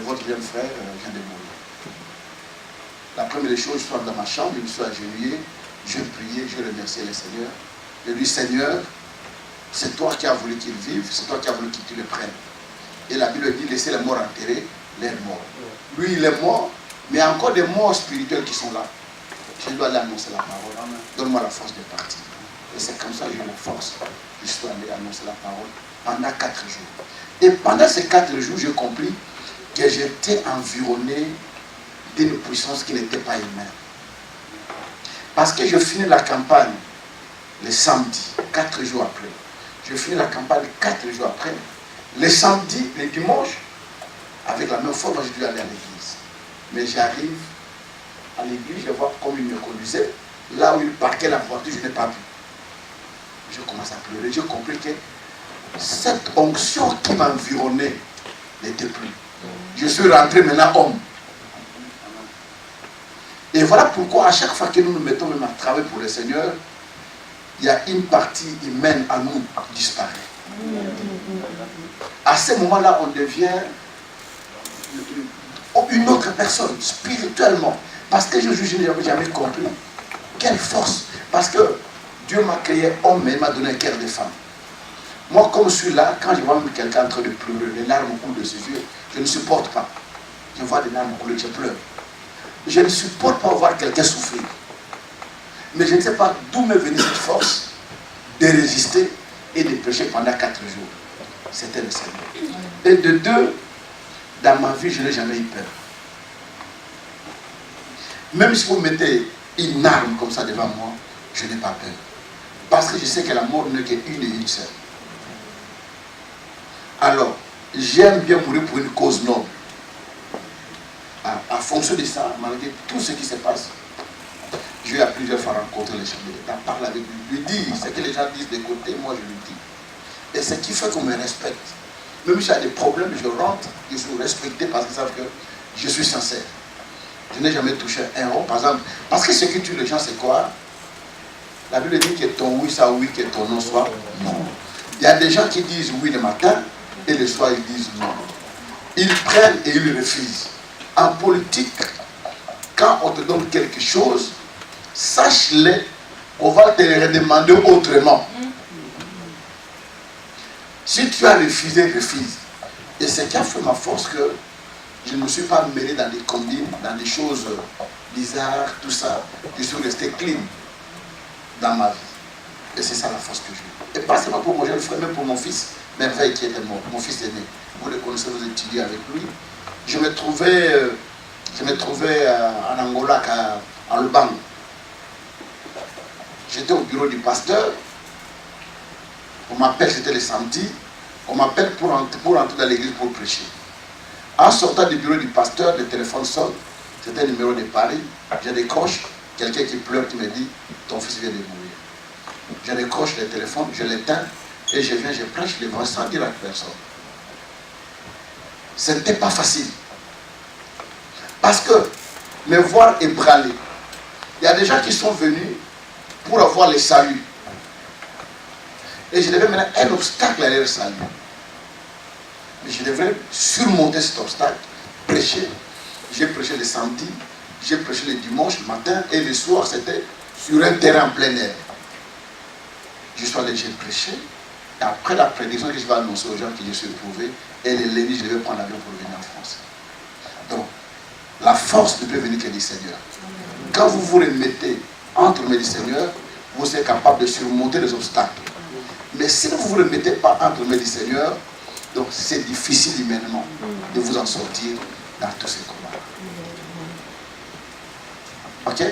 votre jeune frère vient de mourir. La première chose, je suis dans ma chambre, je me suis agenouillé, je priais, je remerciais le Seigneur. Je lui dis, Seigneur, c'est toi qui as voulu qu'il vive, c'est toi qui as voulu qu'il te le prenne. Et la Bible dit, laissez les morts enterrer, les morts. Lui, il est mort, mais il y a encore des morts spirituels qui sont là. Je dois aller annoncer la parole. Donne-moi la force de partir. Et c'est comme ça que j'ai la force. Je suis allé annoncer la parole pendant 4 jours. Et pendant ces 4 jours, j'ai compris que j'étais environné d'une puissance qui n'était pas humaine. Parce que je finis la campagne le samedi, 4 jours après. Je finis la campagne 4 jours après. Le samedi, le dimanche, avec la même forme, j'ai dû aller à l'église. Mais j'arrive à l'église, je vois comme il me conduisait. Là où il parquait la voiture, je n'ai pas vu. Je commence à pleurer. J'ai compris que cette onction qui m'environnait n'était plus. Je suis rentré maintenant homme. Et voilà pourquoi à chaque fois que nous nous mettons même à travailler pour le Seigneur, il y a une partie humaine à nous qui disparaît. À ce moment-là, on devient une autre personne, spirituellement. Parce que je n'ai jamais compris. Quelle force! Parce que Dieu m'a créé homme, mais il m'a donné un cœur de femme. Moi, comme je suis là, quand je vois quelqu'un en train de pleurer, les larmes coulent de ses yeux, je ne supporte pas. Je vois des larmes couler, je pleure. Je ne supporte pas voir quelqu'un souffrir. Mais je ne sais pas d'où m'est venue cette force de résister et de prêcher pendant 4 jours. C'était le Seigneur. Et de 2, dans ma vie, je n'ai jamais eu peur. Même si vous mettez une arme comme ça devant moi, je n'ai pas peur. Parce que je sais que la mort n'est qu'une et une seule. Alors, j'aime bien mourir pour une cause noble. En fonction de ça, malgré tout ce qui se passe, je vais à plusieurs fois rencontrer les chefs de l'État, parler avec lui, dire ce que les gens disent de côté, moi je lui dis. Et ce qui fait qu'on me respecte. Même si j'ai des problèmes, je rentre, je suis respecté parce qu'ils savent que je suis sincère. Je n'ai jamais touché un rond, par exemple. Parce que ce qui tue les gens, c'est quoi? La Bible dit que ton oui soit oui, que ton non soit non. Il y a des gens qui disent oui le matin et le soir ils disent non. Ils prennent et ils refusent. En politique, quand on te donne quelque chose, sache-le, on va te le redemander autrement. Si tu as refusé, refuse. Et c'est qui a fait ma force que je ne me suis pas mêlé dans des combines, dans des choses bizarres, tout ça. Je suis resté clean dans ma vie. Et c'est ça la force que j'ai. Et pas seulement pour mon jeune frère, mais pour mon fils, Merveille qui était mort, mon fils aîné. Vous le connaissez, vous étudiez avec lui. Je me trouvais en Angola, à Lubango. J'étais au bureau du pasteur. On m'appelle, c'était le samedi. On m'appelle pour entrer dans l'église pour prêcher. En sortant du bureau du pasteur, le téléphone sonne. C'était un numéro de Paris. Je décroche. Quelqu'un qui pleure, qui me dit, ton fils vient de mourir. Je décroche le téléphone, je l'éteins et je viens, je prêche l'évangile sans dire à personne. Ce n'était pas facile. Parce que me voir ébranlé. Il y a des gens qui sont venus pour avoir le salut. Et je devais mettre un obstacle à leur salut. Mais je devrais surmonter cet obstacle, prêcher. J'ai prêché le samedi, j'ai prêché le dimanche matin et le soir c'était sur un terrain en plein air. je suis allé, j'ai prêché. Et après la prédiction que je vais annoncer aux gens que je suis éprouvé, et le lundi, je vais prendre l'avion pour venir en France. Donc, la force ne peut venir que du Seigneur. Quand vous vous remettez entre les mains du Seigneur, vous êtes capable de surmonter les obstacles. Mais si vous ne vous remettez pas entre les mains du Seigneur, donc c'est difficile humainement de vous en sortir dans tous ces combats. Ok?